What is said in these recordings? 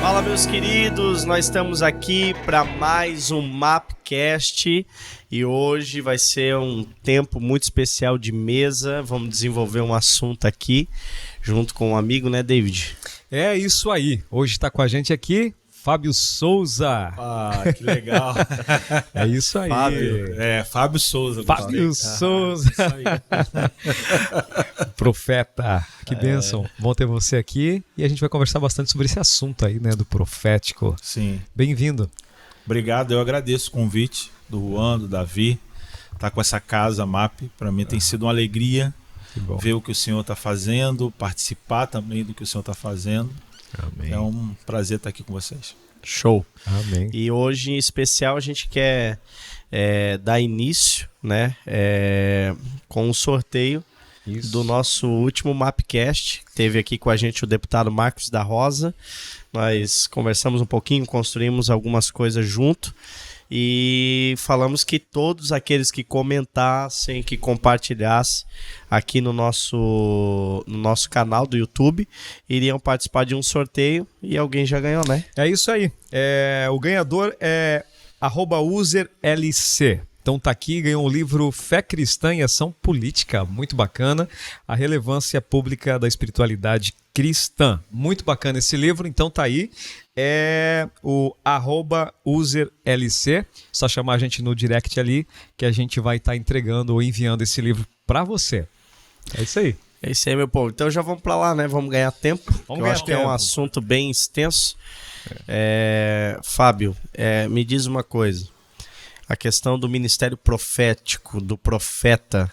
Fala, meus queridos, nós estamos aqui para mais um Mapcast e hoje vai ser um tempo muito especial de mesa. Vamos desenvolver um assunto aqui junto com um amigo, né, David? É isso aí. Hoje está com a gente aqui Fábio Souza. Ah, que legal. É isso aí. Fábio Souza. Fábio Souza. Isso aí. Profeta. Que bênção. Bom ter você aqui e a gente vai conversar bastante sobre esse assunto aí, né, do profético. Sim. Bem-vindo. Obrigado, eu agradeço o convite do Juan, do Davi. Estar com essa casa MAP, para mim tem sido uma alegria ver o que o Senhor está fazendo, participar também do que o Senhor está fazendo. Amém. É um prazer estar aqui com vocês. Show. Amém. E hoje, em especial, a gente quer dar início, né, com um sorteio do nosso último Mapcast. Teve aqui com a gente o deputado Marcos da Rosa. Nós conversamos um pouquinho, construímos algumas coisas junto e falamos que todos aqueles que comentassem, que compartilhassem aqui no nosso canal do YouTube iriam participar de um sorteio e alguém já ganhou, né? É isso aí. O ganhador é @userlc. Então tá aqui, ganhou o livro Fé Cristã e Ação Política, muito bacana, a relevância pública da espiritualidade cristã. Muito bacana esse livro, então tá aí, é o @userlc, só chamar a gente no direct ali, que a gente vai estar entregando ou enviando esse livro para você. É isso aí. É isso aí, meu povo. Então já vamos para lá, né? Vamos ganhar tempo. Eu acho que é um assunto bem extenso. Fábio, me diz uma coisa. A questão do ministério profético, do profeta,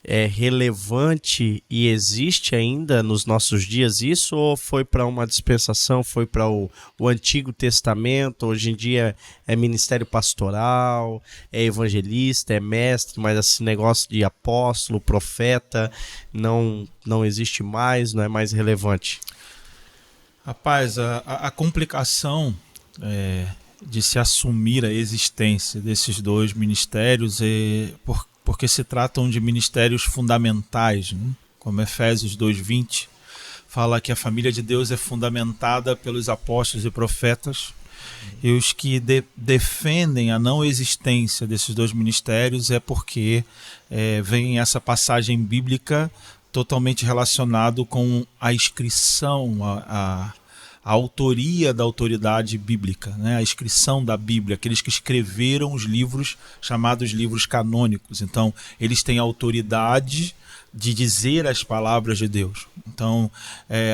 é relevante e existe ainda nos nossos dias isso? Ou foi para uma dispensação, foi para o Antigo Testamento? Hoje em dia é ministério pastoral, é evangelista, é mestre, mas esse negócio de apóstolo, profeta, não existe mais, não é mais relevante? Rapaz, a complicação de se assumir a existência desses dois ministérios porque se tratam de ministérios fundamentais, né? Como Efésios 2:20 fala que a família de Deus é fundamentada pelos apóstolos e profetas, e os que defendem a não existência desses dois ministérios é porque vem essa passagem bíblica totalmente relacionado com a inscrição, a autoria da autoridade bíblica, né? A inscrição da Bíblia, aqueles que escreveram os livros chamados livros canônicos. Então, eles têm autoridade de dizer as palavras de Deus. Então,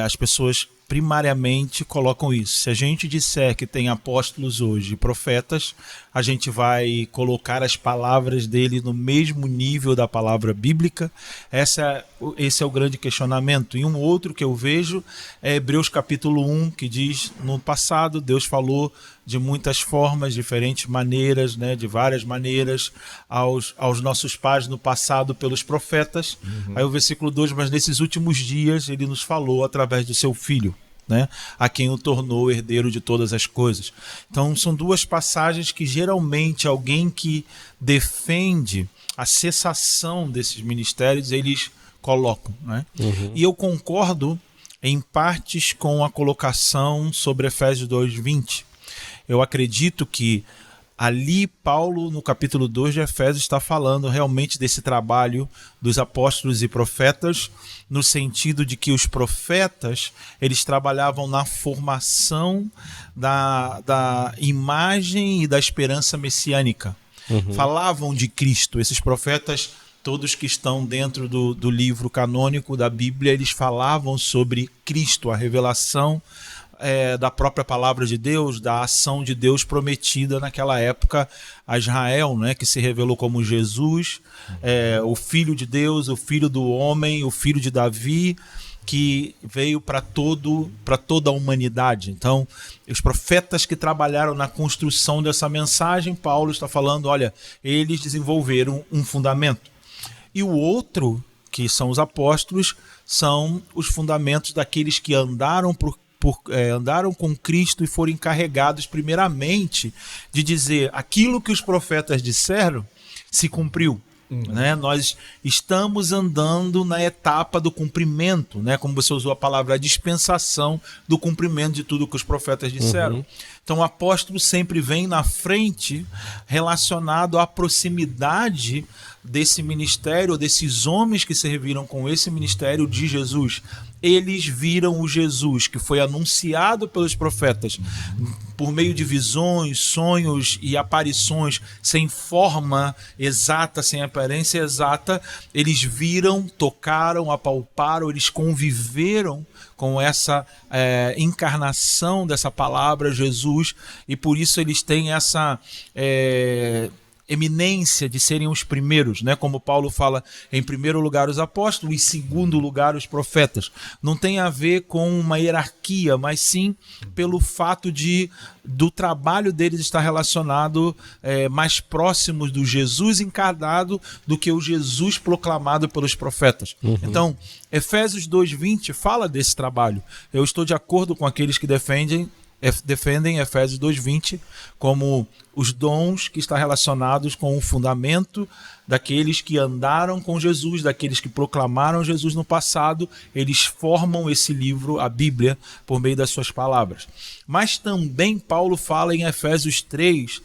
as pessoas primariamente colocam isso. Se a gente disser que tem apóstolos hoje e profetas, a gente vai colocar as palavras dele no mesmo nível da palavra bíblica. Esse é o grande questionamento. E um outro que eu vejo é Hebreus capítulo 1, que diz: no passado Deus falou de muitas formas, diferentes maneiras, né, de várias maneiras, aos nossos pais no passado pelos profetas. Aí o versículo 2, mas nesses últimos dias ele nos falou através do seu Filho, né, a quem o tornou herdeiro de todas as coisas. Então são duas passagens que geralmente alguém que defende a cessação desses ministérios, eles colocam, né? E eu concordo em partes com a colocação sobre Efésios 2:20. Eu acredito que ali Paulo, no capítulo 2 de Efésios, está falando realmente desse trabalho dos apóstolos e profetas, no sentido de que os profetas, eles trabalhavam na formação da imagem e da esperança messiânica. Falavam de Cristo. Esses profetas, todos que estão dentro do livro canônico da Bíblia, eles falavam sobre Cristo, a revelação da própria palavra de Deus, da ação de Deus prometida naquela época a Israel, né, que se revelou como Jesus, o Filho de Deus, o Filho do homem, o Filho de Davi, que veio para toda a humanidade. Então, os profetas que trabalharam na construção dessa mensagem, Paulo está falando, olha, eles desenvolveram um fundamento. E o outro, que são os apóstolos, são os fundamentos daqueles que andaram com Cristo e foram encarregados primeiramente de dizer aquilo que os profetas disseram se cumpriu. Né? Nós estamos andando na etapa do cumprimento, né? Como você usou a palavra, a dispensação do cumprimento de tudo que os profetas disseram. Então o apóstolo sempre vem na frente relacionado à proximidade desse ministério, desses homens que serviram com esse ministério de Jesus. Eles viram o Jesus que foi anunciado pelos profetas por meio de visões, sonhos e aparições, sem forma exata, sem aparência exata. Eles viram, tocaram, apalparam, eles conviveram com essa encarnação dessa palavra, Jesus, e por isso eles têm essa eminência de serem os primeiros, né? Como Paulo fala, em primeiro lugar os apóstolos, em segundo lugar os profetas. Não tem a ver com uma hierarquia, mas sim pelo fato do trabalho deles estar relacionado mais próximos do Jesus encarnado do que o Jesus proclamado pelos profetas. Então, Efésios 2:20 fala desse trabalho. Eu estou de acordo com aqueles que defendem Efésios 2:20 como os dons que estão relacionados com o fundamento daqueles que andaram com Jesus, daqueles que proclamaram Jesus no passado. Eles formam esse livro, a Bíblia, por meio das suas palavras. Mas também Paulo fala em Efésios 3,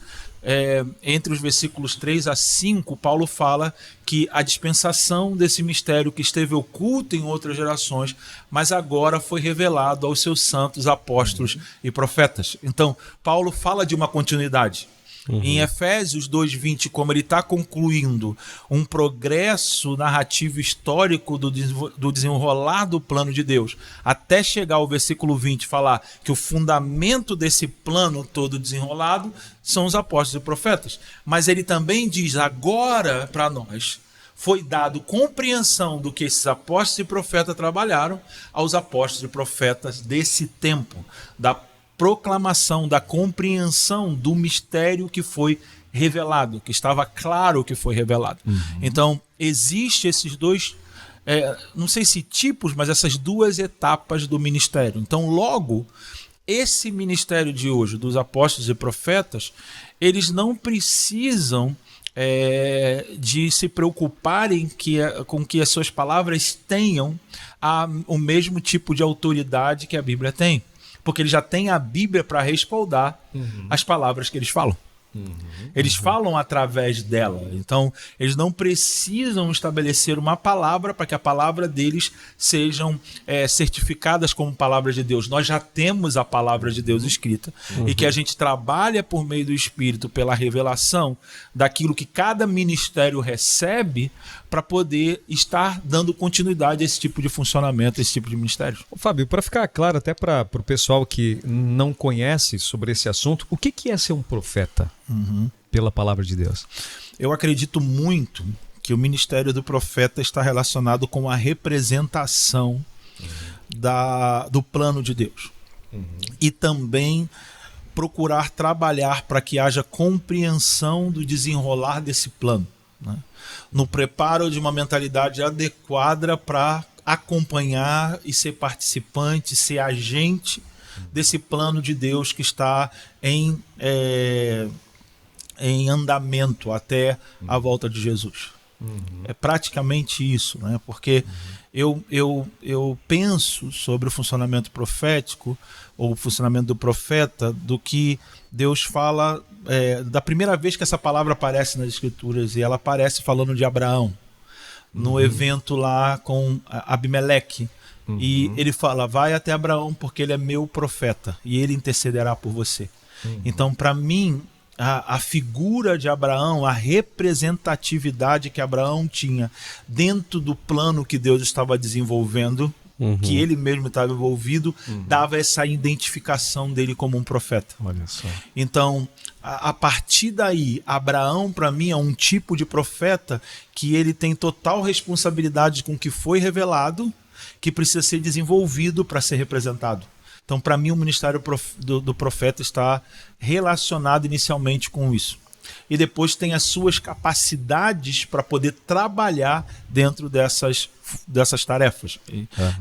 entre os versículos 3 a 5, Paulo fala que a dispensação desse mistério que esteve oculto em outras gerações, mas agora foi revelado aos seus santos apóstolos e profetas. Então, Paulo fala de uma continuidade. Em Efésios 2:20, como ele está concluindo um progresso narrativo histórico do desenrolar do plano de Deus, até chegar ao versículo 20 falar que o fundamento desse plano todo desenrolado são os apóstolos e profetas. Mas ele também diz, agora para nós foi dado compreensão do que esses apóstolos e profetas trabalharam aos apóstolos e profetas desse tempo, da proclamação, da compreensão do mistério que foi revelado, que estava claro que foi revelado. Então, existe esses dois, não sei se tipos, mas essas duas etapas do ministério. Então, logo, esse ministério de hoje, dos apóstolos e profetas, eles não precisam de se preocuparem com que as suas palavras tenham o mesmo tipo de autoridade que a Bíblia tem. Porque eles já têm a Bíblia para respaldar as palavras que eles falam. Eles falam através dela. Então, eles não precisam estabelecer uma palavra para que a palavra deles sejam certificadas como palavra de Deus. Nós já temos a palavra de Deus escrita e que a gente trabalha por meio do Espírito pela revelação daquilo que cada ministério recebe para poder estar dando continuidade a esse tipo de funcionamento, a esse tipo de ministério. Fábio, para ficar claro até para o pessoal que não conhece sobre esse assunto, o que é ser um profeta pela palavra de Deus? Eu acredito muito que o ministério do profeta está relacionado com a representação do plano de Deus. E também procurar trabalhar para que haja compreensão do desenrolar desse plano, né? No preparo de uma mentalidade adequada para acompanhar e ser participante, ser agente desse plano de Deus que está em andamento até a volta de Jesus. É praticamente isso, né? Porque eu penso sobre o funcionamento profético ou o funcionamento do profeta, do que Deus fala da primeira vez que essa palavra aparece nas Escrituras, e ela aparece falando de Abraão, no evento lá com Abimeleque. E ele fala, vai até Abraão porque ele é meu profeta e ele intercederá por você. Então, para mim, a figura de Abraão, a representatividade que Abraão tinha dentro do plano que Deus estava desenvolvendo, que ele mesmo estava envolvido, dava essa identificação dele como um profeta. Olha só. Então, a partir daí, Abraão, para mim, é um tipo de profeta que ele tem total responsabilidade com o que foi revelado, que precisa ser desenvolvido para ser representado. Então, para mim, o ministério do profeta está relacionado inicialmente com isso. E depois tem as suas capacidades para poder trabalhar dentro dessas tarefas.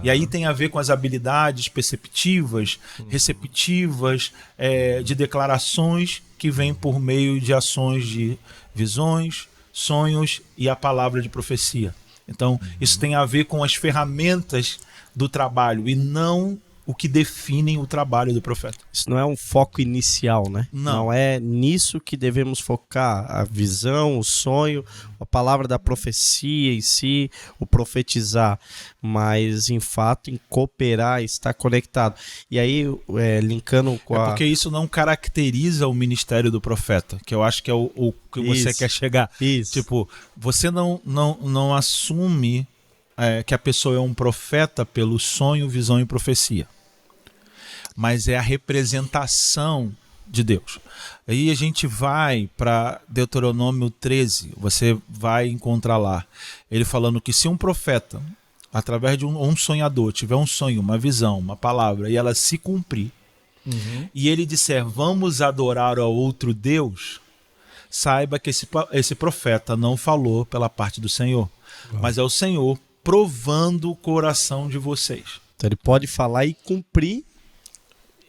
E aí tem a ver com as habilidades perceptivas, receptivas, de declarações que vêm por meio de ações de visões, sonhos e a palavra de profecia. Então, isso tem a ver com as ferramentas do trabalho e não o que definem o trabalho do profeta. Isso não é um foco inicial, né? Não é nisso que devemos focar. A visão, o sonho, a palavra da profecia em si, o profetizar. Mas, em fato, em cooperar, estar conectado. E aí, linkando com a... porque isso não caracteriza o ministério do profeta, que eu acho que é o que você quer chegar. Isso. Tipo, você não assume que a pessoa é um profeta pelo sonho, visão e profecia. Mas é a representação de Deus. Aí a gente vai para Deuteronômio 13, você vai encontrar lá, ele falando que se um profeta, através de um sonhador, tiver um sonho, uma visão, uma palavra, e ela se cumprir, e ele disser, vamos adorar a outro Deus, saiba que esse profeta não falou pela parte do Senhor, mas é o Senhor provando o coração de vocês. Então ele pode falar e cumprir.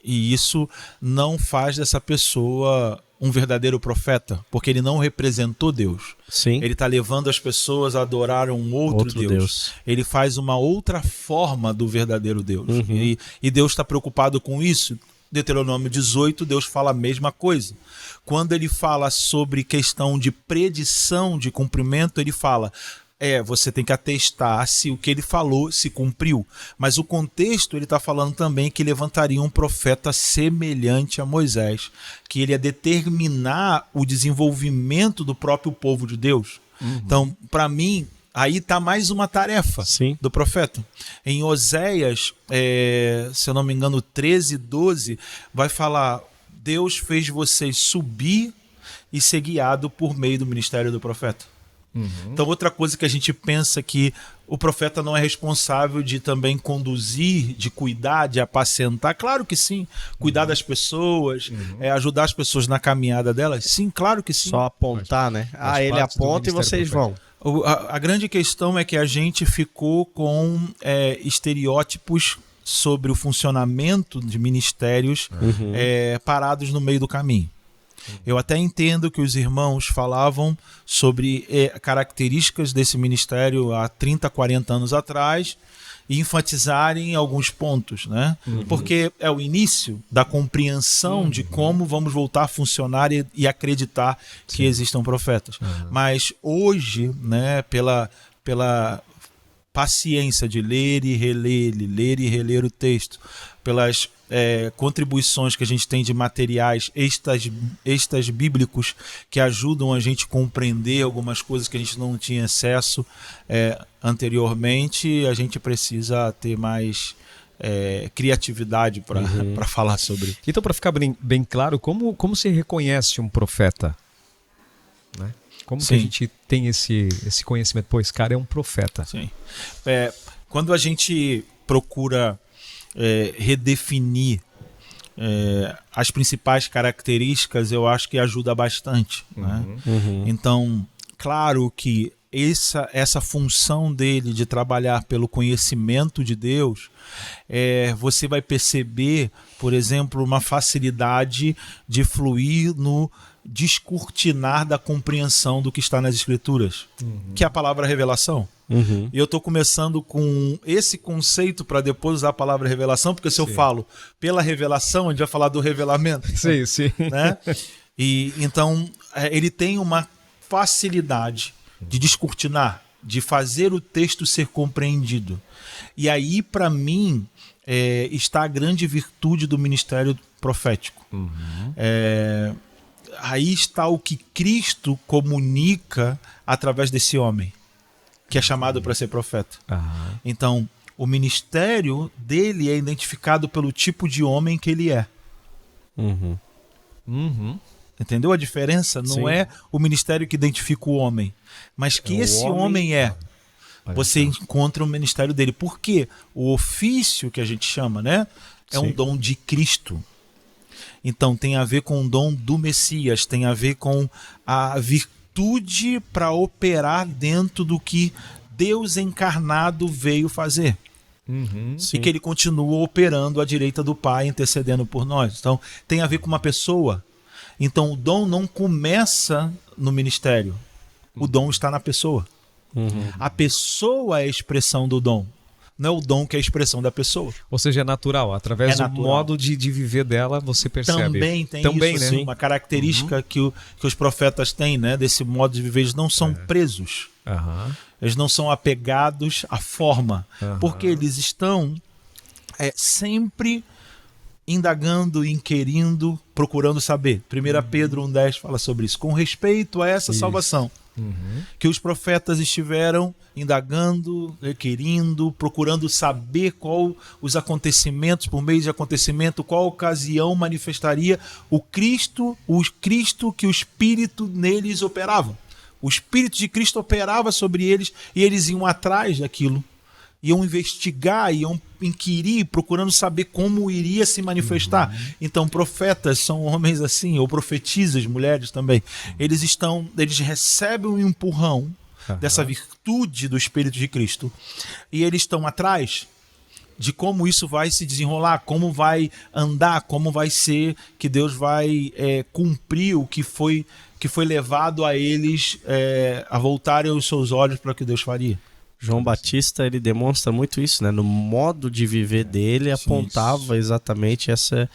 E isso não faz dessa pessoa um verdadeiro profeta, porque ele não representou Deus. Sim. Ele está levando as pessoas a adorar um outro Deus. Ele faz uma outra forma do verdadeiro Deus. E Deus está preocupado com isso. Deuteronômio 18, Deus fala a mesma coisa. Quando ele fala sobre questão de predição, de cumprimento, ele fala... você tem que atestar se o que ele falou se cumpriu. Mas o contexto, ele está falando também que levantaria um profeta semelhante a Moisés, que ele ia determinar o desenvolvimento do próprio povo de Deus. Então, para mim, aí está mais uma tarefa do profeta. Em Oséias, se eu não me engano, 13, 12, vai falar, Deus fez vocês subir e ser guiado por meio do ministério do profeta. Então, outra coisa que a gente pensa que o profeta não é responsável de também conduzir, de cuidar, de apacentar. Claro que sim. Cuidar das pessoas, ajudar as pessoas na caminhada delas. Sim, claro que sim. Só apontar, né? Ele aponta e vocês vão. A grande questão é que a gente ficou com estereótipos sobre o funcionamento de ministérios parados no meio do caminho. Eu até entendo que os irmãos falavam sobre características desse ministério há 30, 40 anos atrás e enfatizarem alguns pontos, né? Porque é o início da compreensão de como vamos voltar a funcionar e acreditar que existam profetas. Mas hoje, né, pela paciência de ler e reler o texto, pelas contribuições que a gente tem de materiais extras bíblicos que ajudam a gente a compreender algumas coisas que a gente não tinha acesso anteriormente, a gente precisa ter mais criatividade para falar sobre. Então, para ficar bem claro, como se reconhece um profeta? Né? Como que a gente tem esse conhecimento? Pô, esse cara é um profeta. Sim. Quando a gente procura redefinir as principais características, eu acho que ajuda bastante. Né? Então, claro que essa função dele de trabalhar pelo conhecimento de Deus, você vai perceber, por exemplo, uma facilidade de fluir no descortinar da compreensão do que está nas Escrituras, que é a palavra revelação. E eu estou começando com esse conceito para depois usar a palavra revelação, porque se eu falo pela revelação, a gente vai falar do revelamento. Sim. Né? E então ele tem uma facilidade de descortinar, de fazer o texto ser compreendido. E aí, para mim, está a grande virtude do ministério profético. Aí está o que Cristo comunica através desse homem, que é chamado para ser profeta. Então, o ministério dele é identificado pelo tipo de homem que ele é. Entendeu a diferença? Não é o ministério que identifica o homem, mas que esse homem é. Você encontra o ministério dele. Porque o ofício que a gente chama, né, é um dom de Cristo. Então tem a ver com o dom do Messias, tem a ver com a virtude para operar dentro do que Deus encarnado veio fazer. E que ele continua operando à direita do Pai, intercedendo por nós. Então tem a ver com uma pessoa. Então o dom não começa no ministério. O dom está na pessoa. A pessoa é a expressão do dom. Não é o dom que é a expressão da pessoa. Ou seja, é natural. Através do modo de viver dela, você percebe. Também tem isso, né? Uma característica que os profetas têm, né? Desse modo de viver. Eles não são presos. Eles não são apegados à forma. Porque eles estão sempre indagando, inquirindo, procurando saber. 1 Pedro 1,10 fala sobre isso. Com respeito a essa salvação. Que os profetas estiveram indagando, requerindo, procurando saber qual os acontecimentos, por meio de acontecimento, qual ocasião manifestaria o Cristo que o Espírito neles operava. O Espírito de Cristo operava sobre eles e eles iam atrás daquilo. Iam investigar, iam inquirir, procurando saber como iria se manifestar. Então, profetas são homens assim, ou profetizas, mulheres também. Eles recebem um empurrão dessa virtude do Espírito de Cristo e eles estão atrás de como isso vai se desenrolar, como vai andar, como vai ser que Deus vai cumprir o que foi levado a eles a voltarem os seus olhos para o que Deus faria. João Batista, ele demonstra muito isso, né? No modo de viver dele, apontava exatamente essa...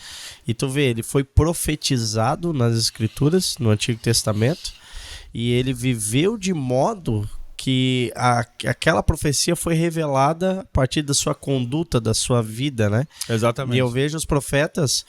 E tu vê, ele foi profetizado nas Escrituras, no Antigo Testamento, e ele viveu de modo que aquela profecia foi revelada a partir da sua conduta, da sua vida, né? Exatamente. E eu vejo os profetas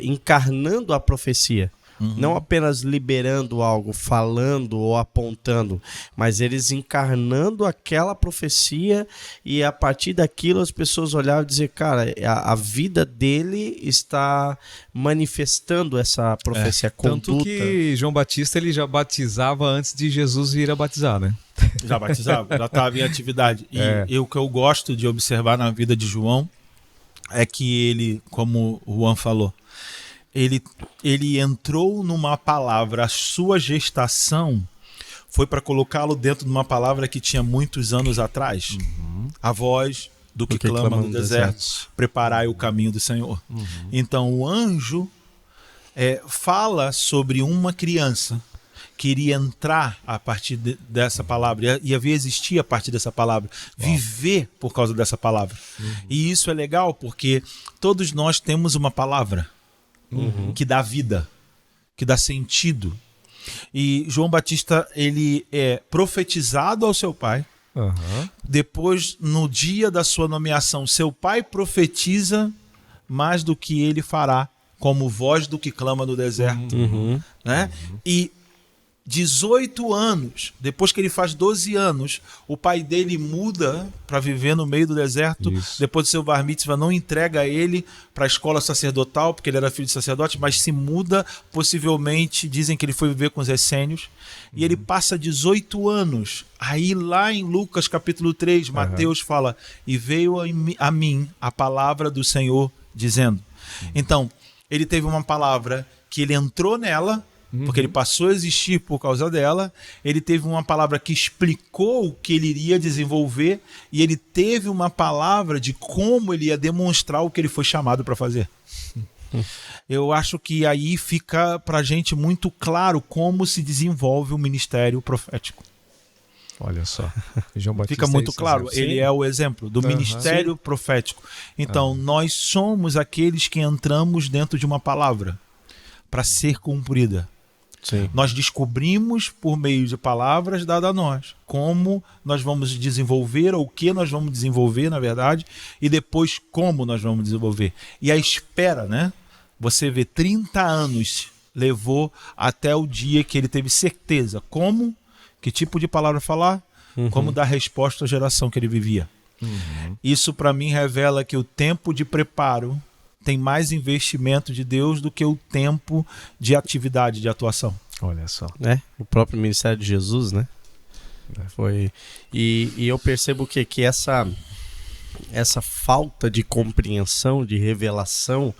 encarnando a profecia. Não apenas liberando algo, falando ou apontando, mas eles encarnando aquela profecia e a partir daquilo as pessoas olhavam e diziam, cara, a vida dele está manifestando essa profecia, conduta. Tanto que João Batista ele já batizava antes de Jesus vir a batizar, né? Já batizava, já estava em atividade. E o que eu gosto de observar na vida de João é que ele, como o Juan falou, ele entrou numa palavra, a sua gestação foi para colocá-lo dentro de uma palavra que tinha muitos anos atrás. A voz do que clama no deserto, preparai o caminho do Senhor. Então o anjo fala sobre uma criança que iria entrar a partir dessa palavra, ia existir a partir dessa palavra, viver por causa dessa palavra. E isso é legal porque todos nós temos uma palavra que dá vida, que dá sentido. E João Batista, ele é profetizado ao seu pai. Depois, no dia da sua nomeação, seu pai profetiza mais do que ele fará, como voz do que clama no deserto. Né? E 18 anos, depois que ele faz 12 anos, o pai dele muda para viver no meio do deserto. Depois do seu bar mitzvah, não entrega ele para a escola sacerdotal, porque ele era filho de sacerdote, mas se muda, possivelmente, dizem que ele foi viver com os essênios. E ele passa 18 anos. Aí lá em Lucas capítulo 3, Mateus fala, e veio a mim a palavra do Senhor dizendo. Então, ele teve uma palavra que ele entrou nela, porque ele passou a existir por causa dela. Ele teve uma palavra que explicou o que ele iria desenvolver e ele teve uma palavra de como ele ia demonstrar o que ele foi chamado para fazer. Eu acho que aí fica para a gente muito claro como se desenvolve o ministério profético. Olha só. João Batista fica muito claro, ele é o exemplo do ministério profético. Então, nós somos aqueles que entramos dentro de uma palavra para ser cumprida. Nós descobrimos por meio de palavras dadas a nós como nós vamos desenvolver, ou o que nós vamos desenvolver, na verdade, e depois como nós vamos desenvolver. E a espera, né? Você vê, 30 anos levou até o dia que ele teve certeza como, que tipo de palavra falar, como dar resposta à geração que ele vivia. Isso para mim revela que o tempo de preparo tem mais investimento de Deus do que o tempo de atividade, de atuação. Olha só. O próprio ministério de Jesus, né? Foi. E eu percebo que essa falta de compreensão, de revelação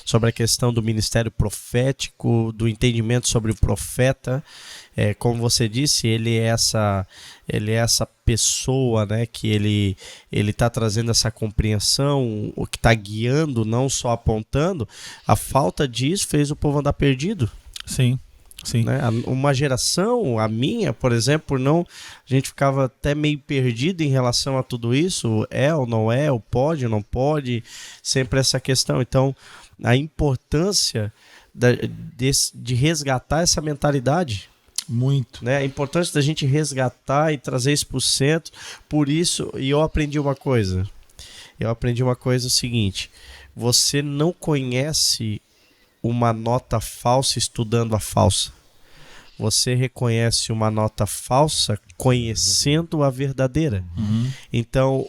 sobre a questão do ministério profético, do entendimento sobre o profeta, como você disse, ele é essa pessoa, né, que ele está trazendo essa compreensão, o que está guiando, não só apontando. A falta disso fez o povo andar perdido. Sim. Sim. Né? Uma geração, a minha, por exemplo, a gente ficava até meio perdido em relação a tudo isso, ou não é, ou pode ou não pode, sempre essa questão. Então, a importância de resgatar essa mentalidade. Muito. Né? A importância da gente resgatar e trazer isso para o centro. Por isso, e eu aprendi uma coisa. O seguinte: você não conhece uma nota falsa estudando a falsa. Você reconhece uma nota falsa conhecendo a verdadeira. Uhum. Então,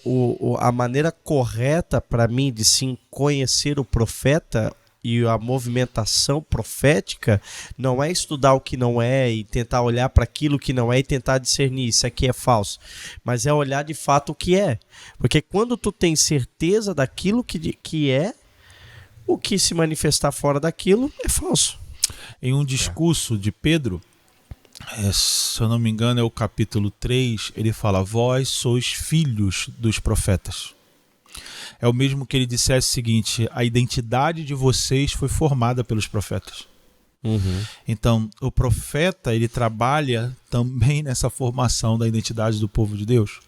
a maneira correta para mim de sim conhecer o profeta e a movimentação profética não é estudar o que não é e tentar olhar para aquilo que não é e tentar discernir isso aqui é falso, mas é olhar de fato o que é. Porque quando tu tem certeza daquilo que é, o que se manifestar fora daquilo é falso. Em um discurso de Pedro, se eu não me engano é o capítulo 3, ele fala: vós sois filhos dos profetas. É o mesmo que ele dissesse o seguinte: a identidade de vocês foi formada pelos profetas. Uhum. Então, o profeta, ele trabalha também nessa formação da identidade do povo de Deus.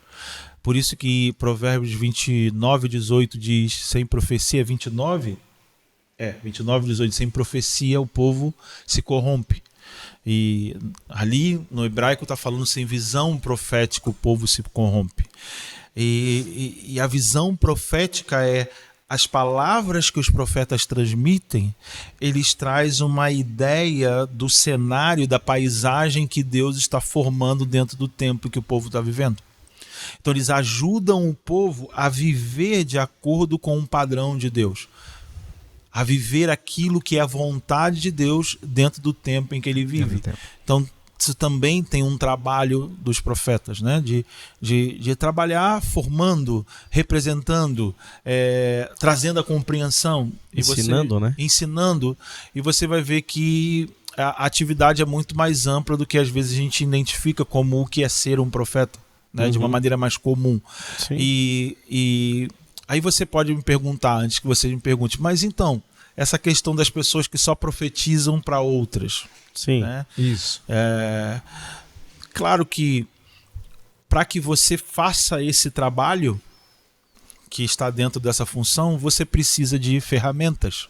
Por isso que Provérbios 29:18 diz: sem profecia, 29, 18, sem profecia o povo se corrompe. E ali no hebraico está falando: sem visão profética o povo se corrompe. E a visão profética é as palavras que os profetas transmitem, eles trazem uma ideia do cenário, da paisagem que Deus está formando dentro do tempo que o povo está vivendo. Então eles ajudam o povo a viver de acordo com um padrão de Deus, a viver aquilo que é a vontade de Deus dentro do tempo em que ele vive. Então, isso também tem um trabalho dos profetas, né? de trabalhar formando, representando, trazendo a compreensão. Ensinando, né? Ensinando, e você vai ver que a atividade é muito mais ampla do que às vezes a gente identifica como o que é ser um profeta, né? Uhum. De uma maneira mais comum. Sim. E aí você pode me perguntar, antes que você me pergunte, mas então, essa questão das pessoas que só profetizam para outras. Sim, né? Isso. Claro que para que você faça esse trabalho que está dentro dessa função, você precisa de ferramentas.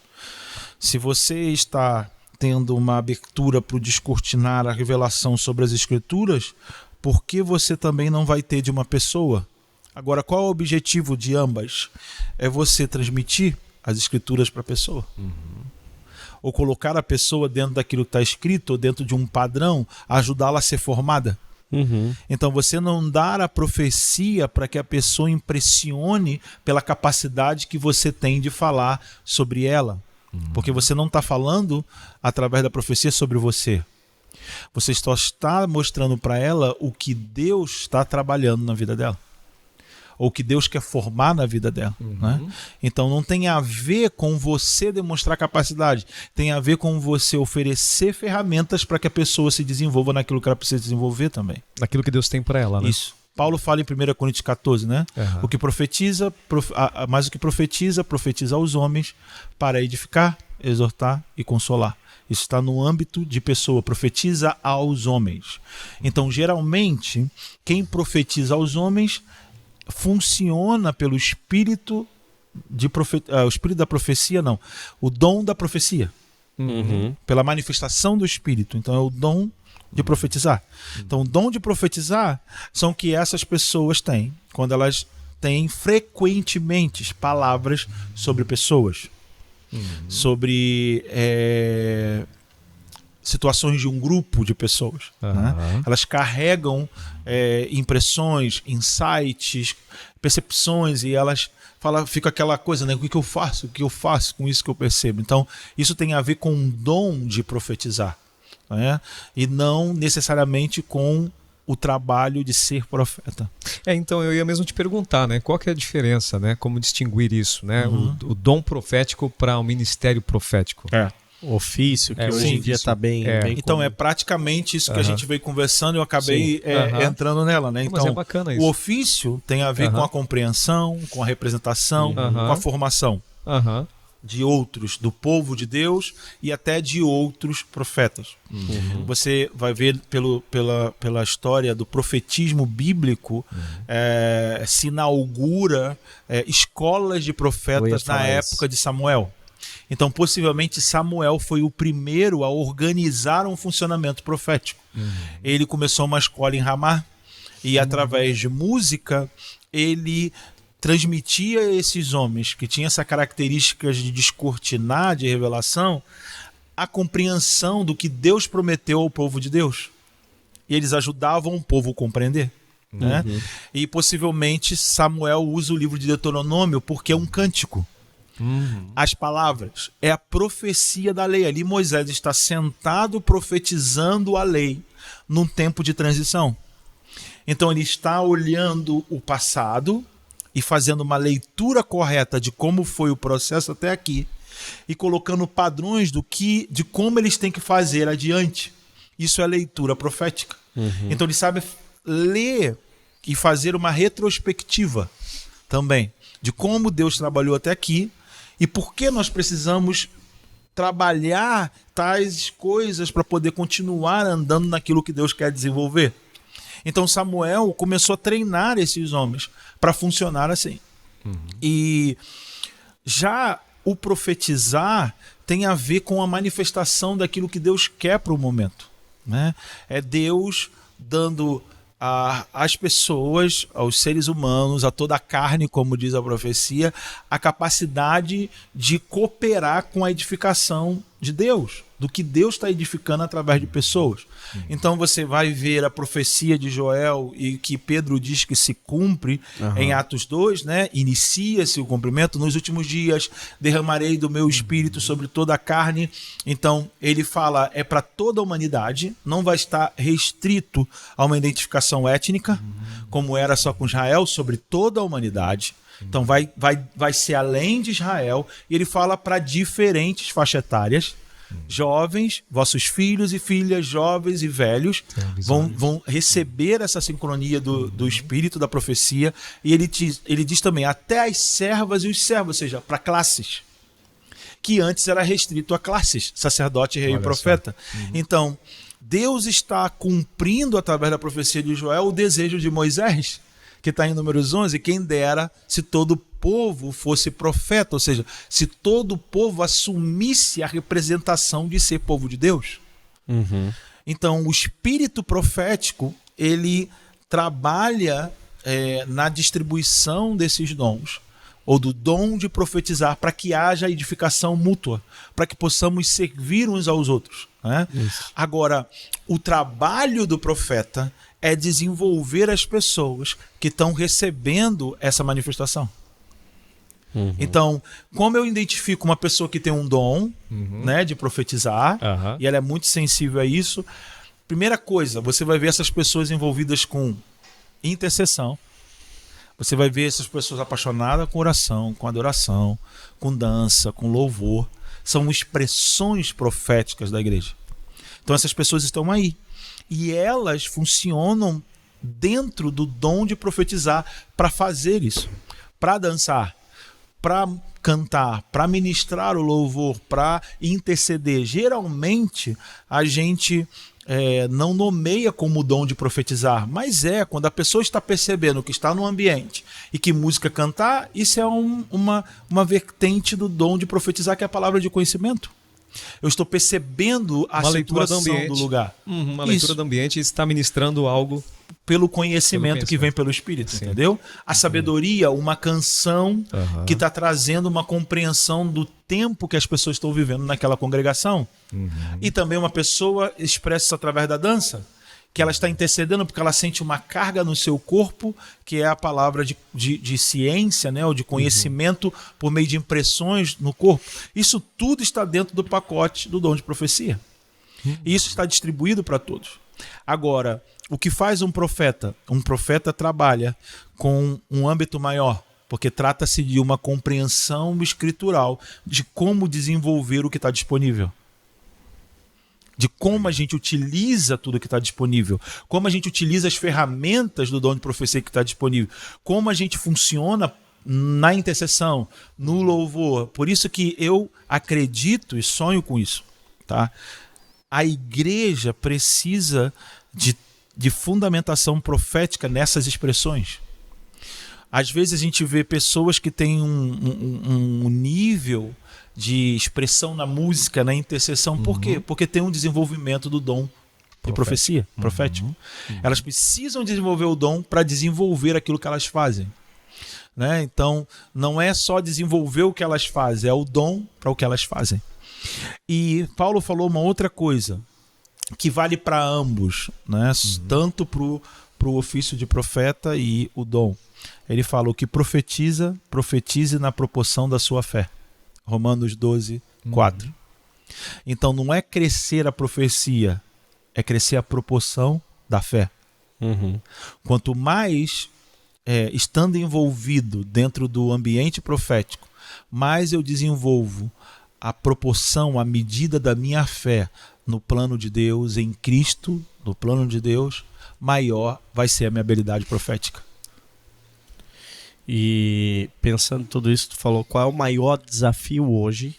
Se você está tendo uma abertura para o descortinar a revelação sobre as Escrituras, por que você também não vai ter de uma pessoa? Agora, qual é o objetivo de ambas? É você transmitir as Escrituras para a pessoa. Uhum. Ou colocar a pessoa dentro daquilo que está escrito, ou dentro de um padrão, ajudá-la a ser formada. Uhum. Então você não dar a profecia para que a pessoa impressione pela capacidade que você tem de falar sobre ela. Uhum. Porque você não está falando através da profecia sobre você. Você só está mostrando para ela o que Deus está trabalhando na vida dela, ou que Deus quer formar na vida dela. Uhum. Né? Então não tem a ver com você demonstrar capacidade, tem a ver com você oferecer ferramentas para que a pessoa se desenvolva naquilo que ela precisa desenvolver também. Naquilo que Deus tem para ela, né? Isso. Paulo fala em 1 Coríntios 14, né? Uhum. O que profetiza, mas o que profetiza aos homens para edificar, exortar e consolar. Isso está no âmbito de pessoa, profetiza aos homens. Então, geralmente, quem profetiza aos homens funciona pelo espírito o espírito da profecia, não, o dom da profecia. Uhum. Pela manifestação do espírito. Então é o dom de profetizar. Então o dom de profetizar são que essas pessoas têm quando elas têm frequentemente palavras sobre pessoas, sobre situações de um grupo de pessoas. Né? Elas carregam impressões, insights, percepções, e elas fica aquela coisa, né? O que eu faço? O que eu faço com isso que eu percebo? Então, isso tem a ver com um dom de profetizar, né? E não necessariamente com o trabalho de ser profeta. Então eu ia mesmo te perguntar, né? Qual que é a diferença, né? Como distinguir isso, né? O dom profético para o ministério profético. Ofício, que hoje em dia está bem então comum. É praticamente isso que a gente veio conversando e eu acabei entrando nela, né? Então, mas é bacana isso. O ofício tem a ver com a compreensão, com a representação, com a formação. de outros, do povo de Deus e até de outros profetas. Você vai ver pela história do profetismo bíblico, se inaugura escolas de profetas na época de Samuel. Então, possivelmente, Samuel foi o primeiro a organizar um funcionamento profético. Ele começou uma escola em Ramá e, através de música, ele transmitia a esses homens que tinham essa característica de descortinar, de revelação, a compreensão do que Deus prometeu ao povo de Deus. E eles ajudavam o povo a compreender. Né? E possivelmente Samuel usa o livro de Deuteronômio porque é um cântico. As palavras é a profecia da lei. Ali Moisés está sentado profetizando a lei num tempo de transição. Então ele está olhando o passado e fazendo uma leitura correta de como foi o processo até aqui e colocando padrões de como eles têm que fazer adiante. Isso é leitura profética. Então ele sabe ler e fazer uma retrospectiva também de como Deus trabalhou até aqui e por que nós precisamos trabalhar tais coisas para poder continuar andando naquilo que Deus quer desenvolver. Então Samuel começou a treinar esses homens para funcionar assim. E já o profetizar tem a ver com a manifestação daquilo que Deus quer para o momento. Né? É Deus dando às pessoas, aos seres humanos, a toda a carne, como diz a profecia, a capacidade de cooperar com a edificação de Deus, do que Deus está edificando através de pessoas. Então você vai ver a profecia de Joel e que Pedro diz que se cumpre em Atos 2, né? Inicia-se o cumprimento. Nos últimos dias derramarei do meu espírito sobre toda a carne. Então ele fala, é para toda a humanidade, não vai estar restrito a uma identificação étnica, como era só com Israel, sobre toda a humanidade. Então vai ser além de Israel, e ele fala para diferentes faixas etárias. Jovens, vossos filhos e filhas, jovens e velhos, vão receber essa sincronia do espírito, da profecia. E ele diz também, até as servas e os servos, ou seja, para classes, que antes era restrito a classes, sacerdote, rei e profeta. Então, Deus está cumprindo, através da profecia de Joel, o desejo de Moisés, que está em Números 11, quem dera se todo o povo fosse profeta, ou seja, se todo o povo assumisse a representação de ser povo de Deus. Então, o espírito profético, ele trabalha na distribuição desses dons, ou do dom de profetizar, para que haja edificação mútua, para que possamos servir uns aos outros. Né? Agora, o trabalho do profeta é desenvolver as pessoas que estão recebendo essa manifestação. Então, como eu identifico uma pessoa que tem um dom, né, de profetizar, e ela é muito sensível a isso, primeira coisa, você vai ver essas pessoas envolvidas com intercessão, você vai ver essas pessoas apaixonadas com oração, com adoração, com dança, com louvor. São expressões proféticas da igreja. Então essas pessoas estão aí. E elas funcionam dentro do dom de profetizar para fazer isso. Para dançar, para cantar, para ministrar o louvor, para interceder. Geralmente a gente não nomeia como dom de profetizar, mas quando a pessoa está percebendo que está no ambiente e que música cantar, isso é uma vertente do dom de profetizar, que é a palavra de conhecimento. Eu estou percebendo a situação do lugar. Uma leitura do ambiente, está ministrando algo pelo conhecimento que vem pelo Espírito, entendeu? A sabedoria, uma canção que está trazendo uma compreensão do tempo que as pessoas estão vivendo naquela congregação. E também uma pessoa expressa isso através da dança, que ela está intercedendo porque ela sente uma carga no seu corpo, que é a palavra de ciência, né, ou de conhecimento por meio de impressões no corpo. Isso tudo está dentro do pacote do dom de profecia. E isso está distribuído para todos. Agora, o que faz um profeta? Um profeta trabalha com um âmbito maior, porque trata-se de uma compreensão escritural de como desenvolver o que está disponível. De como a gente utiliza tudo que está disponível, como a gente utiliza as ferramentas do dom de profecia que está disponível, como a gente funciona na intercessão, no louvor. Por isso que eu acredito e sonho com isso, tá? A igreja precisa de fundamentação profética nessas expressões. Às vezes a gente vê pessoas que têm um nível de expressão na música, na intercessão. Por quê? Porque tem um desenvolvimento do dom de profecia, profético. Elas precisam desenvolver o dom para desenvolver aquilo que elas fazem. Né? Então, não é só desenvolver o que elas fazem, é o dom para o que elas fazem. E Paulo falou uma outra coisa que vale para ambos, né? Tanto para o ofício de profeta e o dom. Ele fala: o que profetiza, profetize na proporção da sua fé. Romanos 12, 4. Então não é crescer a profecia, é crescer a proporção da fé. Quanto mais estando envolvido dentro do ambiente profético, mais eu desenvolvo a proporção, a medida da minha fé no plano de Deus, em Cristo, no plano de Deus, maior vai ser a minha habilidade profética. E pensando em tudo isso, tu falou, qual é o maior desafio hoje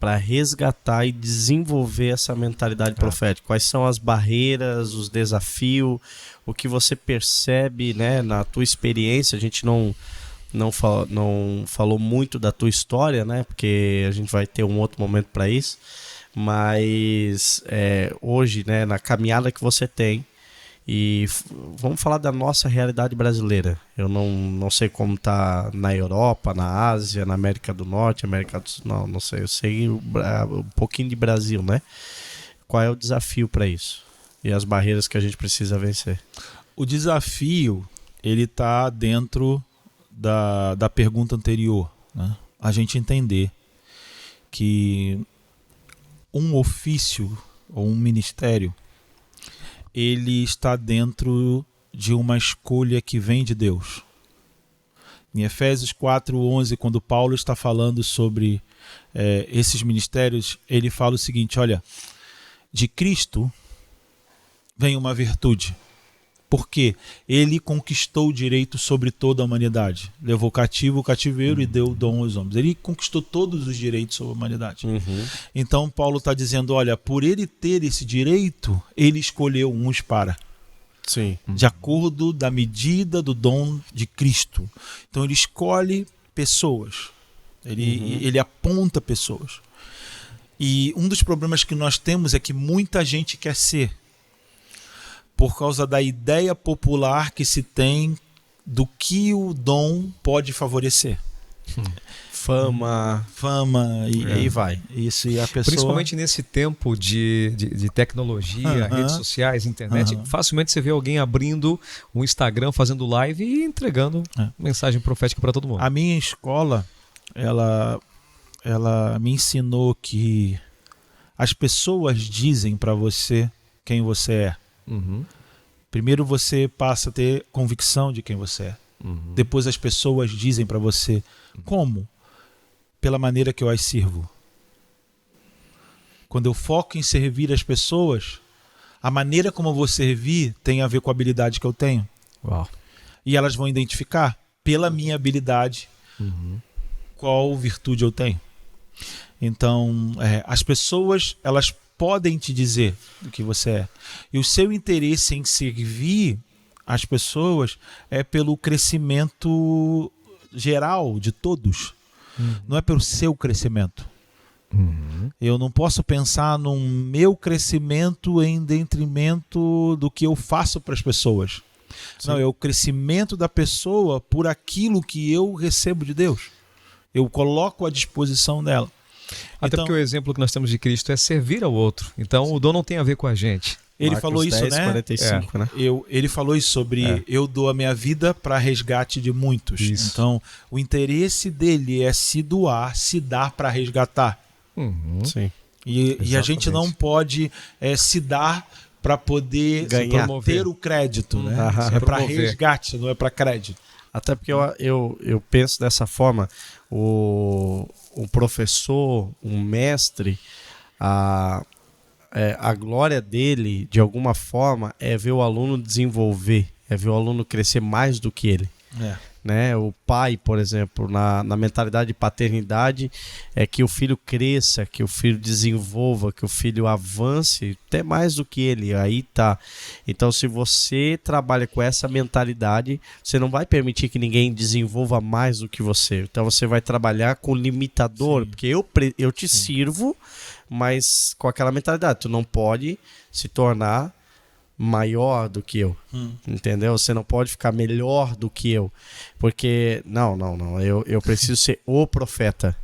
para resgatar e desenvolver essa mentalidade profética? Quais são as barreiras, os desafios, o que você percebe, né, na tua experiência? A gente não falou muito da tua história, né, porque a gente vai ter um outro momento para isso, mas hoje, né, na caminhada que você tem, e vamos falar da nossa realidade brasileira. Eu não sei como tá na Europa, na Ásia, na América do Norte, América do Sul, não sei. Eu sei um pouquinho de Brasil, né? Qual é o desafio para isso? E as barreiras que a gente precisa vencer? O desafio, ele tá dentro da pergunta anterior, né? A gente entender que um ofício ou um ministério, ele está dentro de uma escolha que vem de Deus. Em Efésios 4:11, quando Paulo está falando sobre esses ministérios, ele fala o seguinte: olha, de Cristo vem uma virtude, porque ele conquistou o direito sobre toda a humanidade, levou cativo o cativeiro e deu o dom aos homens. Ele conquistou todos os direitos sobre a humanidade. Então Paulo está dizendo, olha, por ele ter esse direito, ele escolheu uns para. Sim. De acordo da medida do dom de Cristo. Então ele escolhe pessoas, ele aponta pessoas. E um dos problemas que nós temos é que muita gente quer ser, por causa da ideia popular que se tem do que o dom pode favorecer. Fama e aí vai. Isso, e a pessoa... Principalmente nesse tempo de tecnologia, redes sociais, internet, facilmente você vê alguém abrindo um Instagram, fazendo live e entregando mensagem profética para todo mundo. A minha escola, ela me ensinou que as pessoas dizem para você quem você é. Primeiro você passa a ter convicção de quem você é. Depois as pessoas dizem para você como? Pela maneira que eu as sirvo. Quando eu foco em servir as pessoas, a maneira como eu vou servir tem a ver com a habilidade que eu tenho. Uau. E elas vão identificar pela minha habilidade qual virtude eu tenho. Então, as pessoas, elas podem te dizer o que você é. E o seu interesse em servir as pessoas é pelo crescimento geral de todos. Não é pelo seu crescimento. Eu não posso pensar no meu crescimento em detrimento do que eu faço para as pessoas. Sim. Não, é o crescimento da pessoa por aquilo que eu recebo de Deus. Eu coloco à disposição dela. Até porque o exemplo que nós temos de Cristo é servir ao outro. Então o dom não tem a ver com a gente. Ele Marcos falou isso, 10, né? 45, né? Ele falou isso sobre eu dou a minha vida para resgate de muitos. Isso. Então o interesse dele é se doar, se dar para resgatar. Sim. E a gente não pode se dar para poder ganhar, ter o crédito, né? É para resgate, não é para crédito. Até porque eu penso dessa forma, o professor, um mestre, a glória dele, de alguma forma, é ver o aluno desenvolver, é ver o aluno crescer mais do que ele. né? O pai, por exemplo, na mentalidade de paternidade, é que o filho cresça, que o filho desenvolva, que o filho avance, até mais do que ele, aí tá. Então, se você trabalha com essa mentalidade, você não vai permitir que ninguém desenvolva mais do que você. Então, você vai trabalhar com limitador, porque eu te sirvo, mas com aquela mentalidade, tu não pode se tornar maior do que eu, entendeu? Você não pode ficar melhor do que eu, porque não, eu preciso ser o profeta.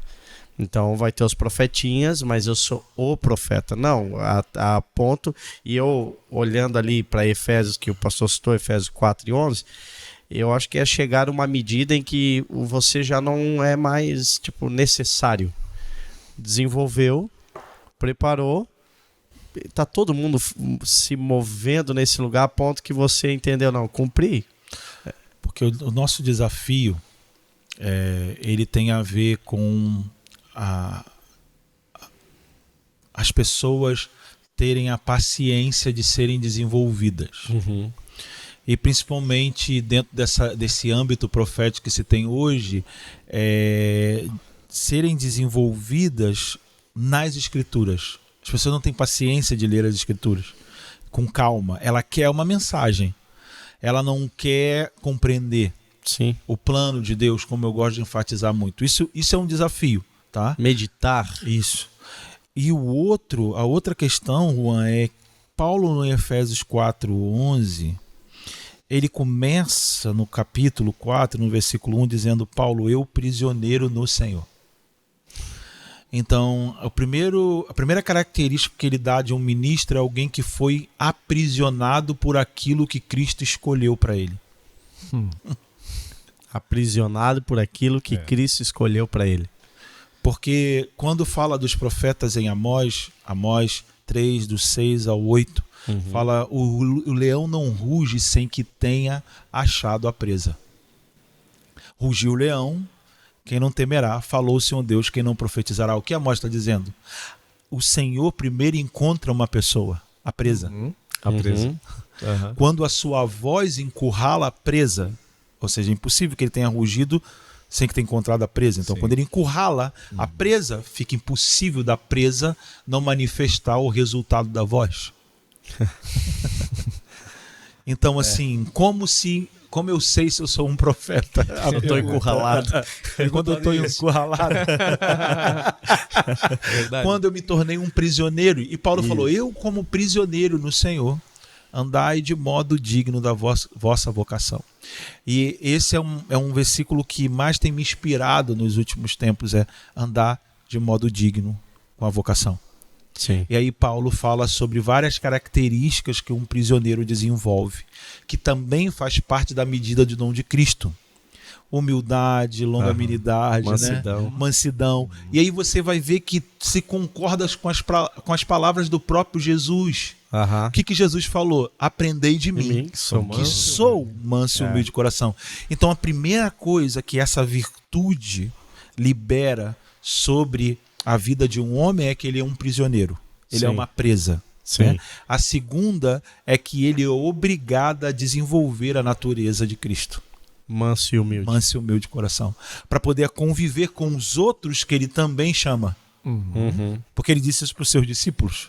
Então vai ter os profetinhas, mas eu sou o profeta. Não, a ponto, e eu olhando ali para Efésios, que o pastor citou, Efésios 4:11, eu acho que é chegar a uma medida em que você já não é mais, tipo, necessário. Desenvolveu, preparou, tá todo mundo se movendo nesse lugar a ponto que você entendeu, não, cumpri. Porque o nosso desafio, ele tem a ver com as pessoas terem a paciência de serem desenvolvidas. E principalmente dentro desse âmbito profético que se tem hoje, serem desenvolvidas nas Escrituras. As pessoas não têm paciência de ler as Escrituras com calma. Ela quer uma mensagem. Ela não quer compreender o plano de Deus, como eu gosto de enfatizar muito. Isso é um desafio, tá? Meditar. Isso. E a outra questão, Juan, é Paulo no Efésios 4:11, ele começa no capítulo 4, no versículo 1, dizendo: Paulo, eu prisioneiro no Senhor. Então, a primeira característica que ele dá de um ministro é alguém que foi aprisionado por aquilo que Cristo escolheu para ele. Aprisionado por aquilo que Cristo escolheu para ele. Porque quando fala dos profetas em Amós 3, do 6 ao 8, fala: o leão não ruge sem que tenha achado a presa. Rugiu o leão, quem não temerá? Falou o Senhor Deus, quem não profetizará? O que Amós está dizendo? O Senhor primeiro encontra uma pessoa, a presa. A presa. Quando a sua voz encurrala a presa, ou seja, é impossível que ele tenha rugido sem que tenha encontrado a presa. Então, quando ele encurrala a presa, fica impossível da presa não manifestar o resultado da voz. Então, assim, como eu sei se eu sou um profeta? Eu estou encurralado. Quando eu estou encurralado. Quando eu me tornei um prisioneiro. E Paulo falou: eu, como prisioneiro no Senhor, andai de modo digno da vossa vocação. E esse é um versículo que mais tem me inspirado nos últimos tempos, é andar de modo digno com a vocação. Sim. E aí Paulo fala sobre várias características que um prisioneiro desenvolve, que também faz parte da medida de dom de Cristo. Humildade, longanimidade, mansidão. Mansidão. E aí você vai ver que se concordas com as palavras do próprio Jesus. O que Jesus falou? Aprendei de mim, que sou manso e humilde de coração. Então a primeira coisa que essa virtude libera sobre a vida de um homem é que ele é um prisioneiro. Ele é uma presa. Né? A segunda é que ele é obrigado a desenvolver a natureza de Cristo. Manso e humilde. Manso e humilde de coração. Para poder conviver com os outros que ele também chama. Porque ele disse isso para os seus discípulos.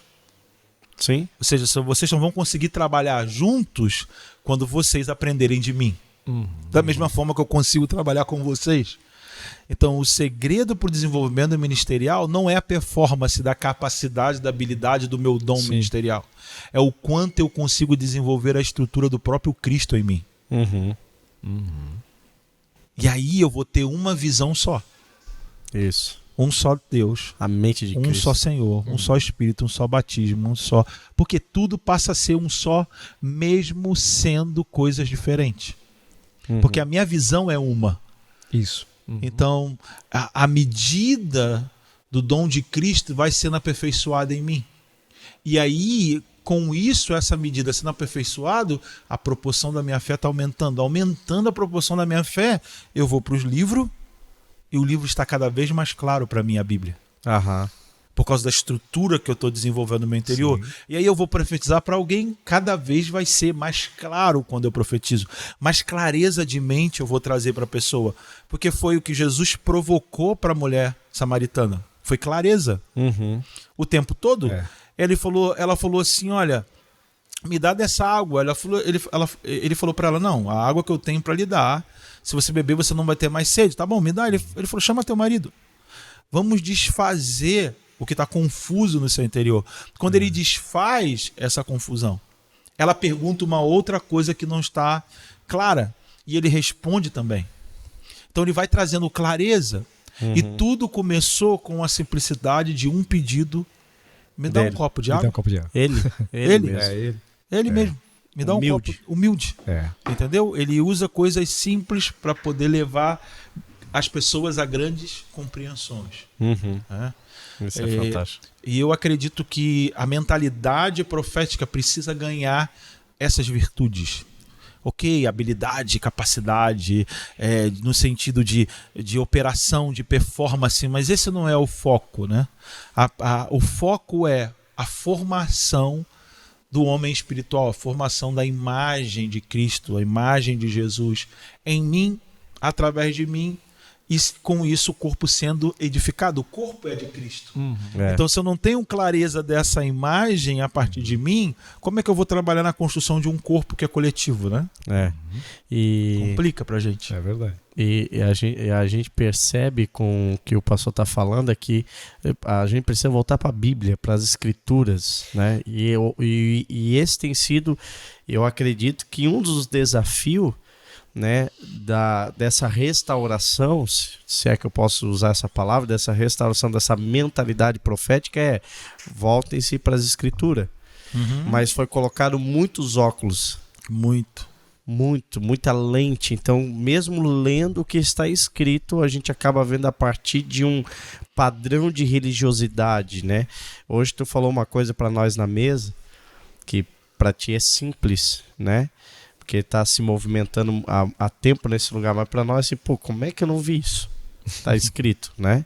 Sim. Ou seja, vocês não vão conseguir trabalhar juntos quando vocês aprenderem de mim. Da mesma forma que eu consigo trabalhar com vocês. Então, o segredo para o desenvolvimento ministerial não é a performance da capacidade, da habilidade do meu dom ministerial. É o quanto eu consigo desenvolver a estrutura do próprio Cristo em mim. E aí eu vou ter uma visão só. Isso. Um só Deus. A mente de Cristo. Um só Senhor, um só Espírito, um só batismo, um só... Porque tudo passa a ser um só, mesmo sendo coisas diferentes. Porque a minha visão é uma. Isso. Então, a medida do dom de Cristo vai sendo aperfeiçoada em mim. E aí, com isso, essa medida sendo aperfeiçoada, a proporção da minha fé está aumentando. Aumentando a proporção da minha fé, eu vou para os livros e o livro está cada vez mais claro para mim, a Bíblia. por causa da estrutura que eu estou desenvolvendo no meu interior. Sim. E aí eu vou profetizar para alguém, cada vez vai ser mais claro quando eu profetizo. Mais clareza de mente eu vou trazer para a pessoa. Porque foi o que Jesus provocou para a mulher samaritana. Foi clareza. O tempo todo. Ela falou assim, olha, me dá dessa água. Ele falou para ela, não, a água que eu tenho para lhe dar, se você beber você não vai ter mais sede. Tá bom, me dá. Ele falou, chama teu marido. Vamos desfazer o que está confuso no seu interior. Quando ele desfaz essa confusão, ela pergunta uma outra coisa que não está clara. E ele responde também. Então ele vai trazendo clareza. E tudo começou com a simplicidade de um pedido. Me dá um copo de água. Me dá um copo de água. Ele mesmo. Ele mesmo. Me dá humilde. Um copo. Humilde. Entendeu? Ele usa coisas simples para poder levar as pessoas a grandes compreensões. Isso é fantástico. E eu acredito que a mentalidade profética precisa ganhar essas virtudes. Ok, habilidade, capacidade, no sentido de operação, de performance, mas esse não é o foco, né? O foco é a formação do homem espiritual, a formação da imagem de Cristo, a imagem de Jesus em mim, através de mim, e com isso o corpo sendo edificado. O corpo é de Cristo. Então, se eu não tenho clareza dessa imagem a partir de mim, como é que eu vou trabalhar na construção de um corpo que é coletivo, né? E complica pra gente. É verdade. E a gente percebe com o que o pastor está falando é que a gente precisa voltar para a Bíblia, para as Escrituras, né? E esse tem sido, eu acredito que um dos desafios, né, dessa restauração, se é que eu posso usar essa palavra, dessa restauração, dessa mentalidade profética voltem-se para as Escrituras. Mas foi colocado muitos óculos. Muita lente. Então, mesmo lendo o que está escrito, a gente acaba vendo a partir de um padrão de religiosidade, né? Hoje tu falou uma coisa para nós na mesa, que para ti é simples, né? Porque está se movimentando há tempo nesse lugar, mas para nós, assim, pô, como é que eu não vi isso? Está escrito, né?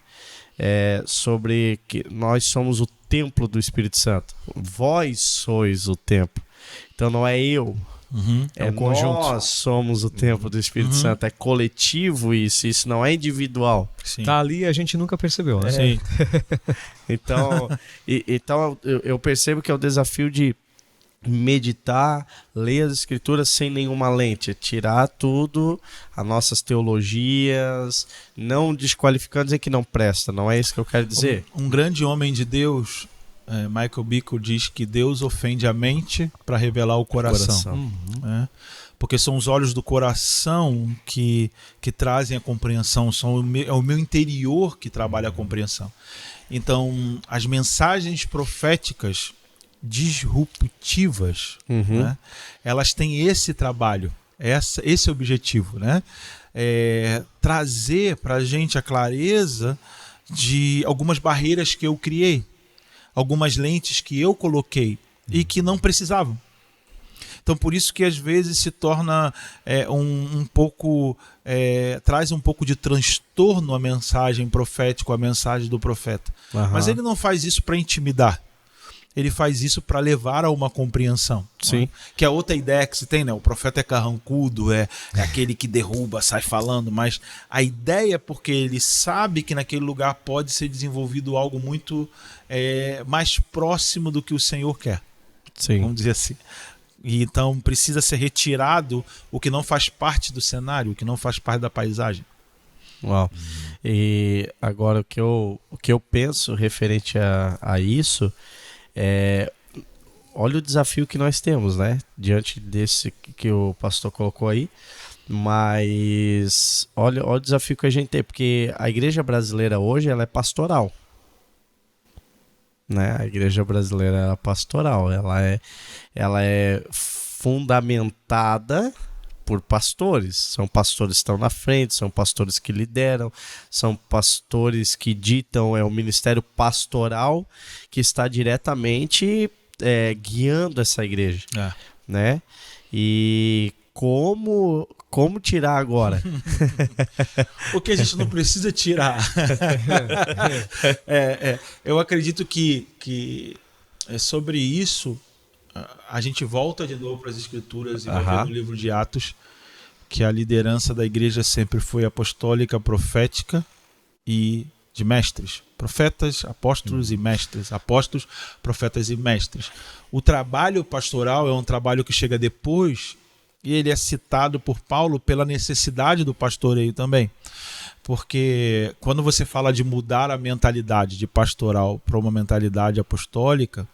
Sobre que nós somos o templo do Espírito Santo. Vós sois o templo. Então não é eu, É um conjunto. Nós somos o templo do Espírito Santo. É coletivo isso não é individual. Sim. Tá ali e a gente nunca percebeu, né? Sim. Então, eu percebo que é o desafio de meditar, ler as Escrituras sem nenhuma lente, tirar tudo, as nossas teologias, não desqualificando, dizer que não presta, não é isso que eu quero dizer. Um grande homem de Deus, Michael Bickle, diz que Deus ofende a mente para revelar o coração. Porque são os olhos do coração que trazem a compreensão, é o meu interior que trabalha a compreensão. Então, as mensagens proféticas disruptivas, né? Elas têm esse trabalho, esse objetivo, né? Trazer para a gente a clareza de algumas barreiras que eu criei, algumas lentes que eu coloquei e que não precisavam. Então, por isso que às vezes se torna um pouco, traz um pouco de transtorno a mensagem profética, a mensagem do profeta. Mas ele não faz isso para intimidar. Ele faz isso para levar a uma compreensão. Sim. Né? Que é outra ideia que se tem, né? O profeta é carrancudo, é aquele que derruba, sai falando, mas a ideia é porque ele sabe que naquele lugar pode ser desenvolvido algo muito mais próximo do que o Senhor quer. Sim. Vamos dizer assim. E então precisa ser retirado o que não faz parte do cenário, o que não faz parte da paisagem. Uau. E agora o que eu penso referente a isso olha o desafio que nós temos, né? Diante desse que o pastor colocou aí, mas olha o desafio que a gente tem, porque a igreja brasileira hoje ela é pastoral, né? A igreja brasileira é pastoral, ela é fundamentada por pastores. São pastores que estão na frente, são pastores que lideram, são pastores que ditam, o ministério pastoral que está diretamente guiando essa igreja, né? E como tirar agora? O que a gente não precisa tirar. Eu acredito que sobre isso a gente volta de novo para as Escrituras e vai ver no livro de Atos que a liderança da igreja sempre foi apostólica, profética e de mestres. Profetas, apóstolos e mestres. Apóstolos, profetas e mestres. O trabalho pastoral é um trabalho que chega depois e ele é citado por Paulo pela necessidade do pastoreio também. Porque quando você fala de mudar a mentalidade de pastoral para uma mentalidade apostólica,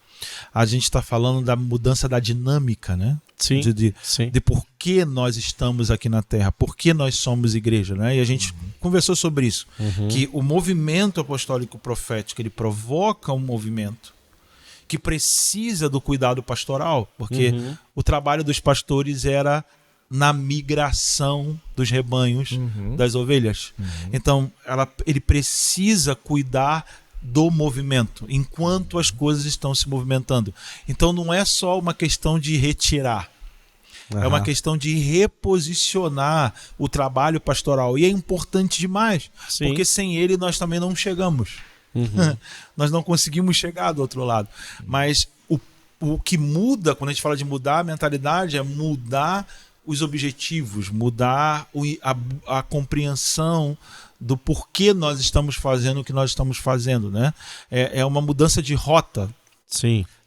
a gente está falando da mudança da dinâmica, né? Sim, de por que nós estamos aqui na Terra, por que nós somos igreja, né? E a gente conversou sobre isso, que o movimento apostólico profético, ele provoca um movimento que precisa do cuidado pastoral, porque o trabalho dos pastores era na migração dos rebanhos das ovelhas. Então, ele precisa cuidar do movimento, enquanto as coisas estão se movimentando. Então não é só uma questão de retirar, é uma questão de reposicionar o trabalho pastoral. E é importante demais, porque sem ele nós também não chegamos. Nós não conseguimos chegar do outro lado. Mas o que muda, quando a gente fala de mudar a mentalidade, é mudar os objetivos, mudar a compreensão do porquê nós estamos fazendo o que nós estamos fazendo, né? É uma mudança de rota,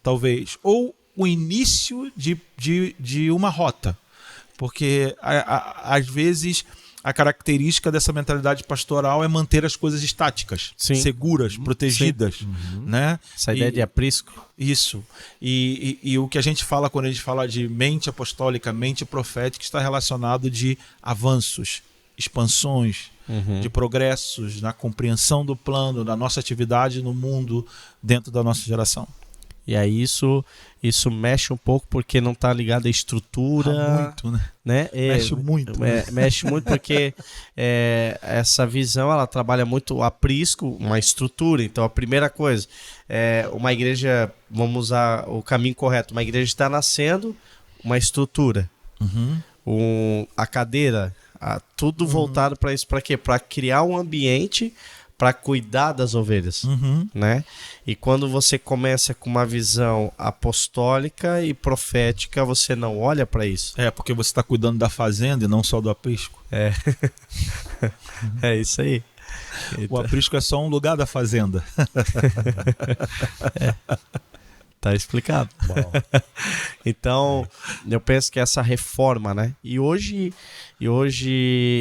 talvez, ou o início de uma rota, porque às vezes a característica dessa mentalidade pastoral é manter as coisas estáticas, seguras, protegidas, né? Essa ideia de aprisco. Isso. E o que a gente fala quando a gente fala de mente apostólica, mente profética, está relacionado de avanços, expansões, de progressos na compreensão do plano, da nossa atividade no mundo, dentro da nossa geração. E aí isso mexe um pouco porque não está ligado à estrutura. Muito, né? Mexe muito. Mexe muito porque essa visão, ela trabalha muito o aprisco, uma estrutura. Então, a primeira coisa, uma igreja, vamos usar o caminho correto, uma igreja está nascendo, uma estrutura. A cadeira, tudo voltado para isso. Para quê? Para criar um ambiente para cuidar das ovelhas, né? E quando você começa com uma visão apostólica e profética, você não olha para isso. Porque você está cuidando da fazenda e não só do aprisco. É isso aí. O aprisco é só um lugar da fazenda. Tá explicado. Então, eu penso que essa reforma, né? E hoje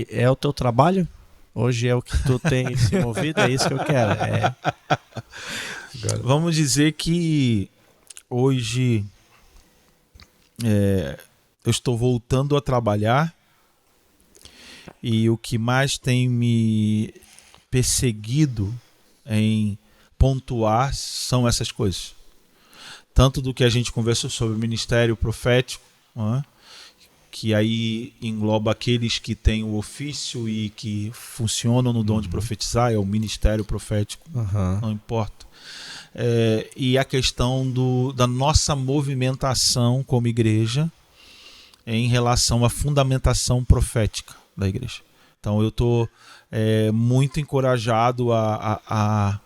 é o teu trabalho? Hoje é o que tu tem se movido? É isso que eu quero. Vamos dizer que hoje eu estou voltando a trabalhar e o que mais tem me perseguido em pontuar são essas coisas. Tanto do que a gente conversou sobre o ministério profético, né? Que aí engloba aqueles que têm o ofício e que funcionam no dom de profetizar, é o ministério profético, não importa. E a questão da nossa movimentação como igreja em relação à fundamentação profética da igreja. Então eu estou muito encorajado a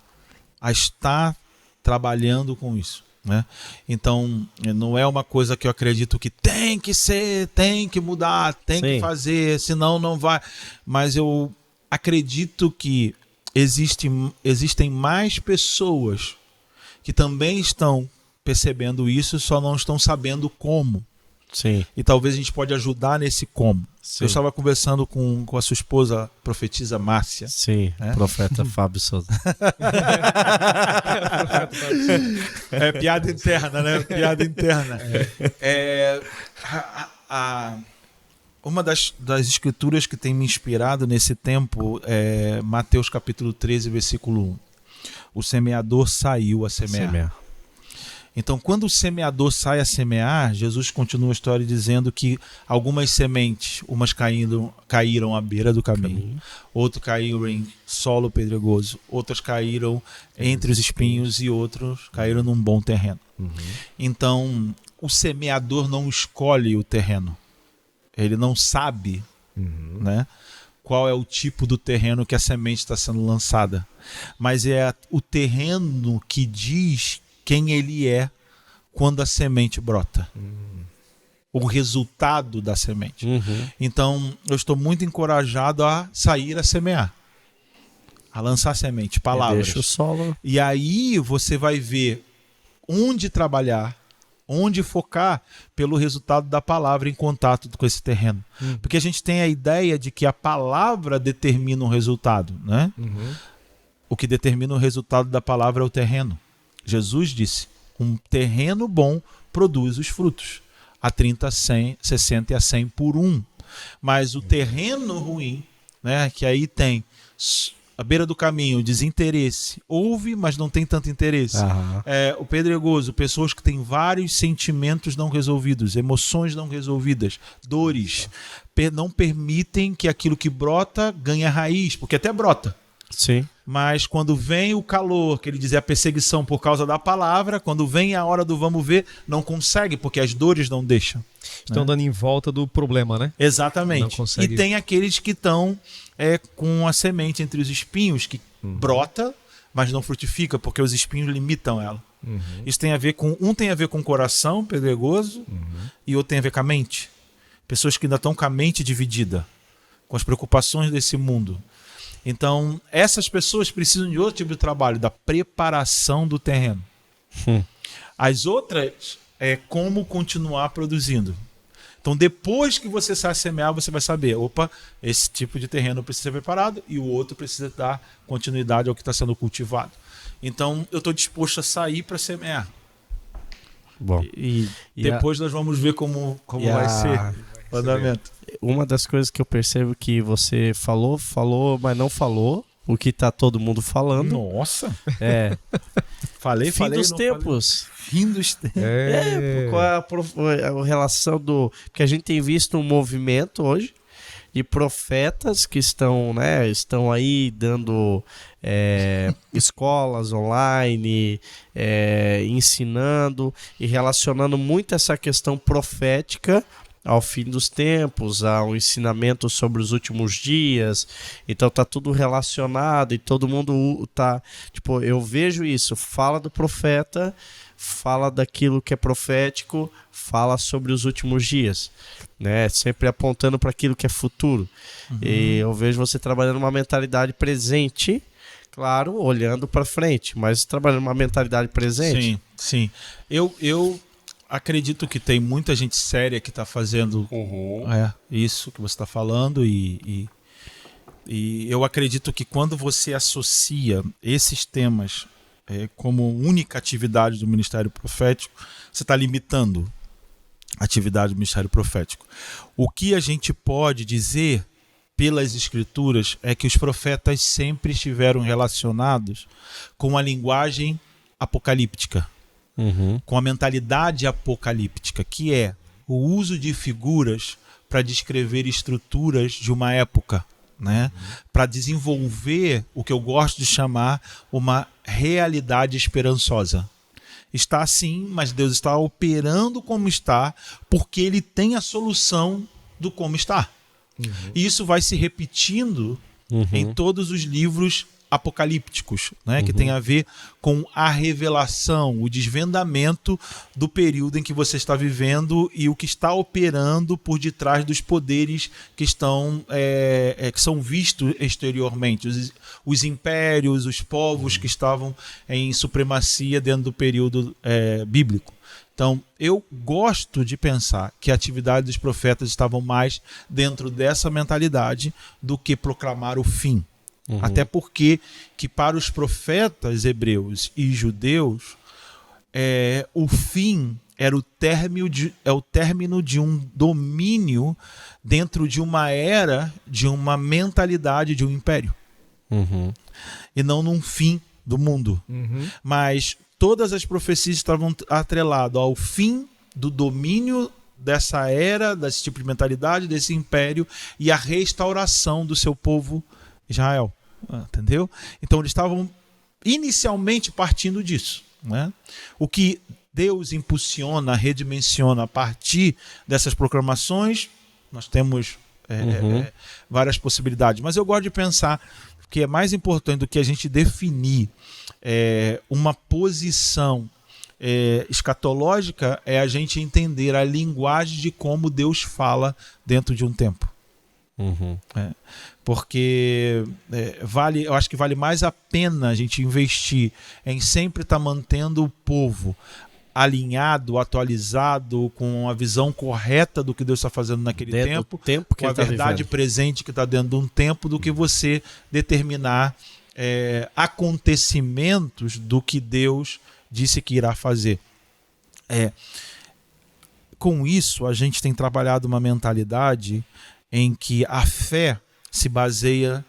estar trabalhando com isso, né? Então não é uma coisa que eu acredito que tem que ser, tem que mudar, tem que fazer, senão não vai. Mas eu acredito que existem mais pessoas que também estão percebendo isso, só não estão sabendo como. E talvez a gente pode ajudar nesse como. Eu estava conversando com a sua esposa, profetisa Márcia. Profeta Fábio Souza. Piada interna, né? Piada interna. Uma das escrituras que tem me inspirado nesse tempo é Mateus capítulo 13, versículo 1. O semeador saiu a semear. Então, quando o semeador sai a semear, Jesus continua a história dizendo que algumas sementes, umas caíram à beira do caminho, outras caíram em solo pedregoso, outras caíram entre os espinhos e outros caíram num bom terreno. Então, o semeador não escolhe o terreno. ele não sabe, né, qual é o tipo do terreno que a semente está sendo lançada. Mas é o terreno que diz quem ele é quando a semente brota. O resultado da semente. Então, eu estou muito encorajado a sair a semear. A lançar semente, palavras. Deixa o solo. E aí você vai ver onde trabalhar, onde focar pelo resultado da palavra em contato com esse terreno. Porque a gente tem a ideia de que a palavra determina o resultado, né? O que determina o resultado da palavra é o terreno. Jesus disse, um terreno bom produz os frutos. A 30, 100, 60 e a 100 por um. Mas o terreno ruim, né, que aí tem à beira do caminho, desinteresse. Ouve, mas não tem tanto interesse. O pedregoso, pessoas que têm vários sentimentos não resolvidos, emoções não resolvidas, dores, não permitem que aquilo que brota ganhe raiz, porque até brota. Sim. Mas quando vem o calor, que ele diz, a perseguição por causa da palavra, quando vem a hora do vamos ver, não consegue, porque as dores não deixam. Estão dando em volta do problema, né? Exatamente. Não consegue... E tem aqueles que estão com a semente entre os espinhos, que brota, mas não frutifica, porque os espinhos limitam ela. Isso tem a ver com... Um tem a ver com o coração pedregoso e outro tem a ver com a mente. Pessoas que ainda estão com a mente dividida, com as preocupações desse mundo. Então, essas pessoas precisam de outro tipo de trabalho, da preparação do terreno. As outras é como continuar produzindo. Então, depois que você sabe semear, você vai saber, opa, esse tipo de terreno precisa ser preparado e o outro precisa dar continuidade ao que está sendo cultivado. Então, eu estou disposto a sair para semear. Bom. E depois nós vamos ver como vai ser o andamento. Uma das coisas que eu percebo que você falou, mas não falou o que tá todo mundo falando. Nossa! Fim dos tempos. Fim dos tempos. Qual é a relação do... Porque a gente tem visto um movimento hoje de profetas que estão aí dando escolas online, ensinando e relacionando muito essa questão profética ao fim dos tempos, ao ensinamento sobre os últimos dias. Então tá tudo relacionado e todo mundo tá... Tipo, eu vejo isso, fala do profeta, fala daquilo que é profético, fala sobre os últimos dias, né? Sempre apontando para aquilo que é futuro. E eu vejo você trabalhando uma mentalidade presente, claro, olhando para frente, mas trabalhando uma mentalidade presente. Sim. Eu acredito que tem muita gente séria que está fazendo isso que você está falando e eu acredito que quando você associa esses temas como única atividade do ministério profético, você está limitando a atividade do ministério profético. O que a gente pode dizer pelas escrituras é que os profetas sempre estiveram relacionados com a linguagem apocalíptica. Com a mentalidade apocalíptica, que é o uso de figuras para descrever estruturas de uma época, né? Para desenvolver o que eu gosto de chamar uma realidade esperançosa. Está assim, mas Deus está operando como está, porque Ele tem a solução do como está. E isso vai se repetindo em todos os livros apocalípticos, né? Que tem a ver com a revelação, o desvendamento do período em que você está vivendo e o que está operando por detrás dos poderes que estão que são vistos exteriormente, os impérios, os povos que estavam em supremacia dentro do período bíblico. Então, eu gosto de pensar que a atividade dos profetas estavam mais dentro dessa mentalidade do que proclamar o fim. Até porque que para os profetas hebreus e judeus, o fim era o término de um domínio dentro de uma era, de uma mentalidade de um império. E não num fim do mundo. Mas todas as profecias estavam atreladas ao fim do domínio dessa era, desse tipo de mentalidade, desse império, e a restauração do seu povo Israel, entendeu? Então eles estavam inicialmente partindo disso, né? O que Deus impulsiona, redimensiona a partir dessas proclamações, nós temos várias possibilidades. Mas eu gosto de pensar que é mais importante do que a gente definir uma posição escatológica é a gente entender a linguagem de como Deus fala dentro de um tempo. Porque eu acho que vale mais a pena a gente investir em sempre estar mantendo o povo alinhado, atualizado, com a visão correta do que Deus está fazendo naquele tempo que com a verdade presente que está dentro de um tempo, do que você determinar acontecimentos do que Deus disse que irá fazer. Com isso, a gente tem trabalhado uma mentalidade em que a fé se baseia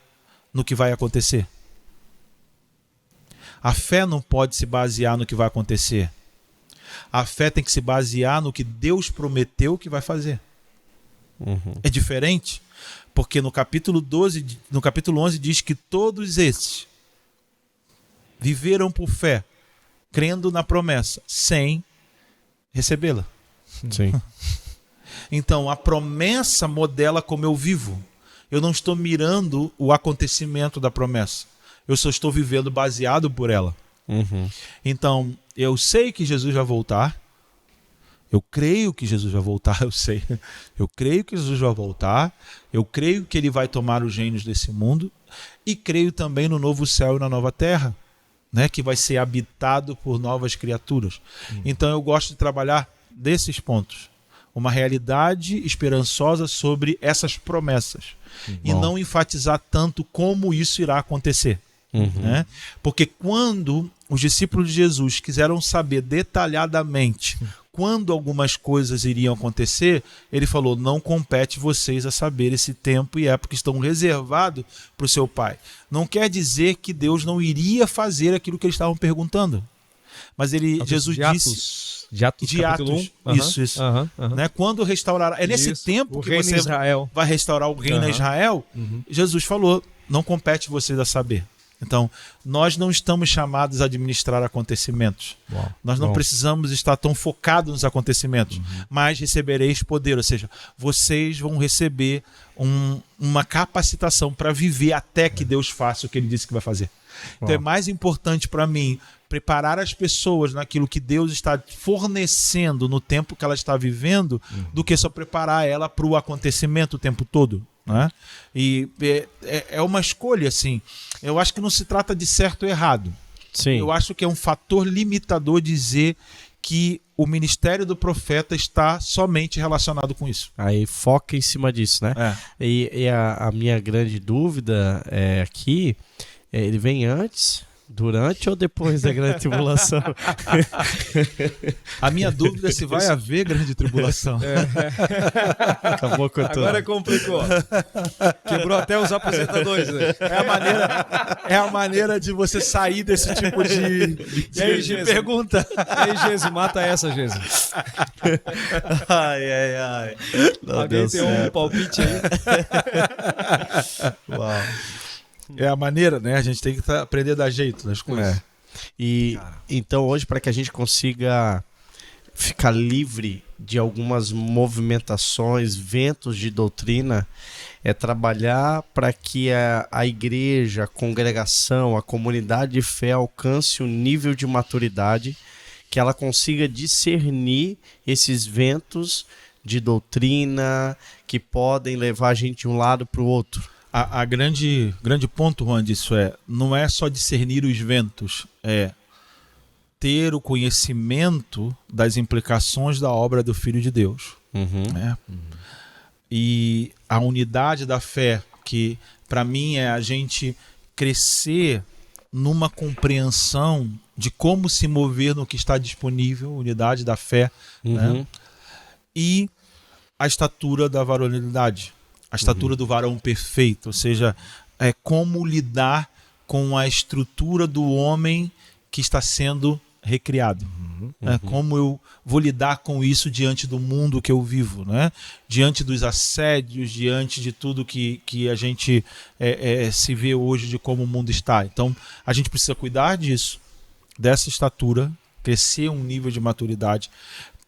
no que vai acontecer. A fé não pode se basear no que vai acontecer. A fé tem que se basear no que Deus prometeu que vai fazer. É diferente, porque no capítulo 11 diz que todos esses viveram por fé, crendo na promessa, sem recebê-la. Sim. Então, a promessa modela como eu vivo. Eu não estou mirando o acontecimento da promessa. Eu só estou vivendo baseado por ela. Então, eu sei que Jesus vai voltar. Eu creio que Jesus vai voltar, eu sei. Eu creio que Jesus vai voltar. Eu creio que ele vai tomar os reinos desse mundo. E creio também no novo céu e na nova terra, né, que vai ser habitado por novas criaturas. Então, eu gosto de trabalhar desses pontos. Uma realidade esperançosa sobre essas promessas. E não enfatizar tanto como isso irá acontecer. Né? Porque quando os discípulos de Jesus quiseram saber detalhadamente quando algumas coisas iriam acontecer, ele falou: não compete vocês a saber esse tempo e época que estão reservados para o seu Pai. Não quer dizer que Deus não iria fazer aquilo que eles estavam perguntando. Mas Jesus disse... De Atos, capítulo 1. Isso. Né? Quando restaurar... É nesse tempo que você vai restaurar o reino a Israel. Jesus falou: não compete vocês a saber. Então, nós não estamos chamados a administrar acontecimentos. Nós não precisamos estar tão focados nos acontecimentos, mas recebereis poder, ou seja, vocês vão receber uma capacitação para viver até que Deus faça o que ele disse que vai fazer. Então é mais importante para mim preparar as pessoas naquilo que Deus está fornecendo no tempo que ela está vivendo, do que só preparar ela para o acontecimento o tempo todo. Né? E é uma escolha, assim. Eu acho que não se trata de certo ou errado. Sim. Eu acho que é um fator limitador dizer que o ministério do profeta está somente relacionado com isso. Aí foca em cima disso, né? E a minha grande dúvida aqui, ele vem antes, durante ou depois da grande tribulação? A minha dúvida é se vai haver grande tribulação. Acabou com tudo. Agora complicou. Quebrou até os apresentadores. Né? É a maneira de você sair desse tipo de pergunta. E aí, Jesus, mata essa, Jesus. Ai. Não alguém tem um palpite aí? Uau. É a maneira, né? A gente tem que aprender a dar jeito nas coisas. E então hoje, para que a gente consiga ficar livre de algumas movimentações, ventos de doutrina, é trabalhar para que a igreja, a congregação, a comunidade de fé alcance um nível de maturidade que ela consiga discernir esses ventos de doutrina que podem levar a gente de um lado para o outro. A grande ponto, Juan, disso não é só discernir os ventos, é ter o conhecimento das implicações da obra do Filho de Deus. Né? E a unidade da fé, que para mim é a gente crescer numa compreensão de como se mover no que está disponível, unidade da fé, né? E a estatura da varonilidade. A estatura do varão perfeito, ou seja, como lidar com a estrutura do homem que está sendo recriado. Como eu vou lidar com isso diante do mundo que eu vivo, né? Diante dos assédios, diante de tudo que a gente se vê hoje de como o mundo está. Então, a gente precisa cuidar disso, dessa estatura crescer um nível de maturidade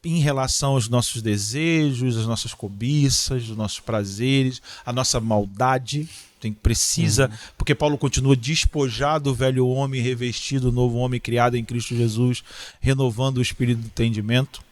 em relação aos nossos desejos, às nossas cobiças, os nossos prazeres, a nossa maldade. Precisa, porque Paulo continua despojado do velho homem, revestido do novo homem criado em Cristo Jesus, renovando o espírito do entendimento.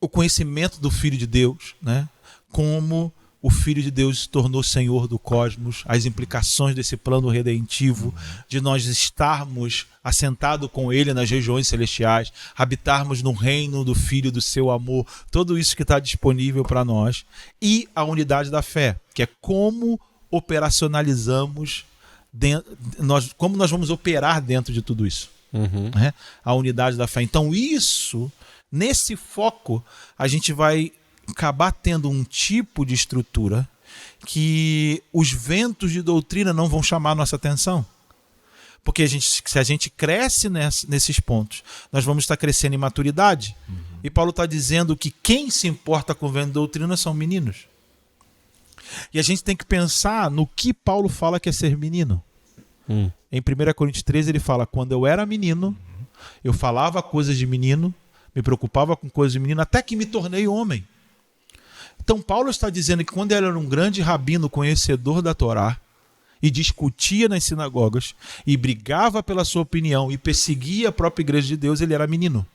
O conhecimento do Filho de Deus, né? Como o Filho de Deus se tornou Senhor do cosmos, as implicações desse plano redentivo, de nós estarmos assentados com Ele nas regiões celestiais, habitarmos no reino do Filho do seu amor, tudo isso que está disponível para nós, e a unidade da fé, que é como operacionalizamos, como nós vamos operar dentro de tudo isso. Né? A unidade da fé. Então isso, nesse foco, a gente vai acabar tendo um tipo de estrutura que os ventos de doutrina não vão chamar a nossa atenção. Porque se a gente cresce nesses pontos, nós vamos estar crescendo em maturidade. E Paulo está dizendo que quem se importa com o vento de doutrina são meninos. E a gente tem que pensar no que Paulo fala que é ser menino. Em 1 Coríntios 13 ele fala: quando eu era menino, eu falava coisas de menino, me preocupava com coisas de menino, até que me tornei homem. Então Paulo está dizendo que quando ele era um grande rabino conhecedor da Torá e discutia nas sinagogas e brigava pela sua opinião e perseguia a própria igreja de Deus, ele era menino.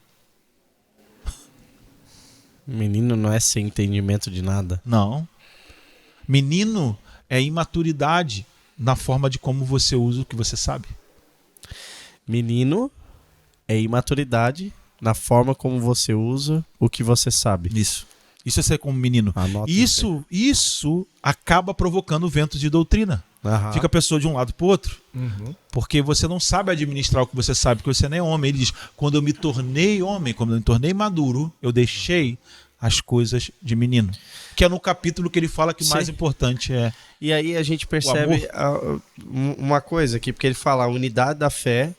Menino não é sem entendimento de nada. Não. Menino é imaturidade na forma de como você usa o que você sabe. Menino é imaturidade na forma como você usa o que você sabe. Isso é ser como menino. Isso acaba provocando ventos de doutrina. Fica a pessoa de um lado para o outro. Porque você não sabe administrar o que você sabe, porque você não é homem. Ele diz: quando eu me tornei homem, quando eu me tornei maduro, eu deixei as coisas de menino. Que é no capítulo que ele fala que o mais importante é. E aí a gente percebe uma coisa aqui, porque ele fala a unidade da fé,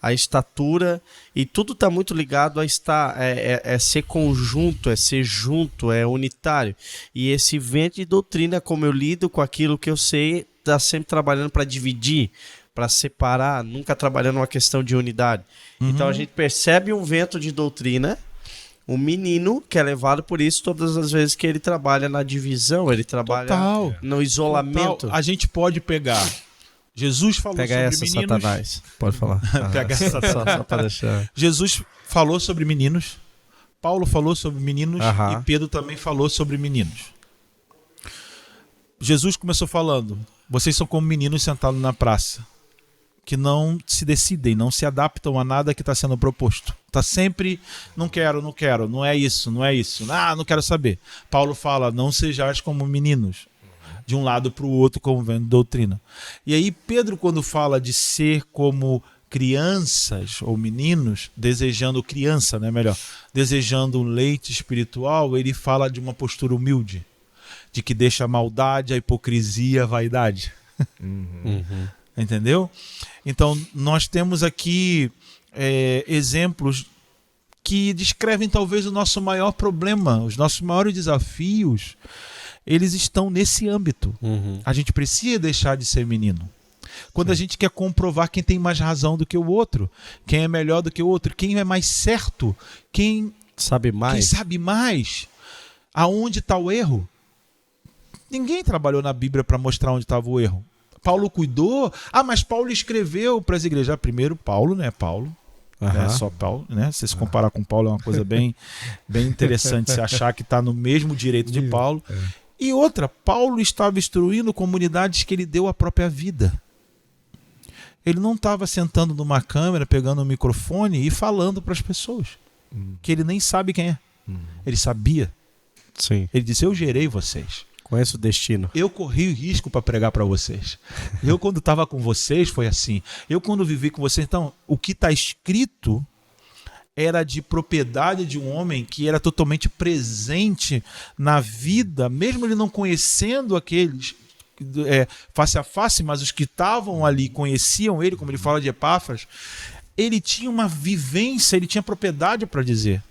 a estatura, e tudo está muito ligado a estar, ser conjunto, é ser junto, é unitário. E esse vento de doutrina, como eu lido com aquilo que eu sei, está sempre trabalhando para dividir, para separar, nunca trabalhando uma questão de unidade. Então a gente percebe um vento de doutrina, um menino que é levado por isso todas as vezes que ele trabalha na divisão, ele trabalha no isolamento. A gente pode pegar... Jesus falou sobre meninos. Satanás. Pode falar. Pega essa, Satanás. Só para deixar. Jesus falou sobre meninos. Paulo falou sobre meninos. E Pedro também falou sobre meninos. Jesus começou falando: vocês são como meninos sentados na praça, que não se decidem, não se adaptam a nada que está sendo proposto. Está sempre, não quero, não é isso, não quero saber. Paulo fala: não sejais como meninos, de um lado para o outro, como vendo doutrina. E aí Pedro, quando fala de ser como crianças ou meninos, desejando um leite espiritual, ele fala de uma postura humilde, de que deixa a maldade, a hipocrisia, a vaidade. Entendeu? Então nós temos aqui exemplos que descrevem talvez o nosso maior problema, os nossos maiores desafios. Eles estão nesse âmbito. A gente precisa deixar de ser menino. Quando a gente quer comprovar quem tem mais razão do que o outro, quem é melhor do que o outro, quem é mais certo, quem sabe mais, aonde está o erro. Ninguém trabalhou na Bíblia para mostrar onde estava o erro. Paulo cuidou. Mas Paulo escreveu para as igrejas. Primeiro, Paulo, né? Paulo. É só Paulo, né? Se você comparar com Paulo, é uma coisa bem interessante se achar que está no mesmo direito de Paulo. E outra, Paulo estava instruindo comunidades que ele deu a própria vida. Ele não estava sentando numa câmera, pegando um microfone e falando para as pessoas, que ele nem sabe quem é. Ele sabia. Sim. Ele disse: eu gerei vocês. Conheço o destino. Eu corri o risco para pregar para vocês. Eu, quando estava com vocês, foi assim. Eu, quando vivi com vocês... Então, o que está escrito era de propriedade de um homem que era totalmente presente na vida, mesmo ele não conhecendo aqueles face a face, mas os que estavam ali conheciam ele, como ele fala de Epáfras. Ele tinha uma vivência, ele tinha propriedade para dizer.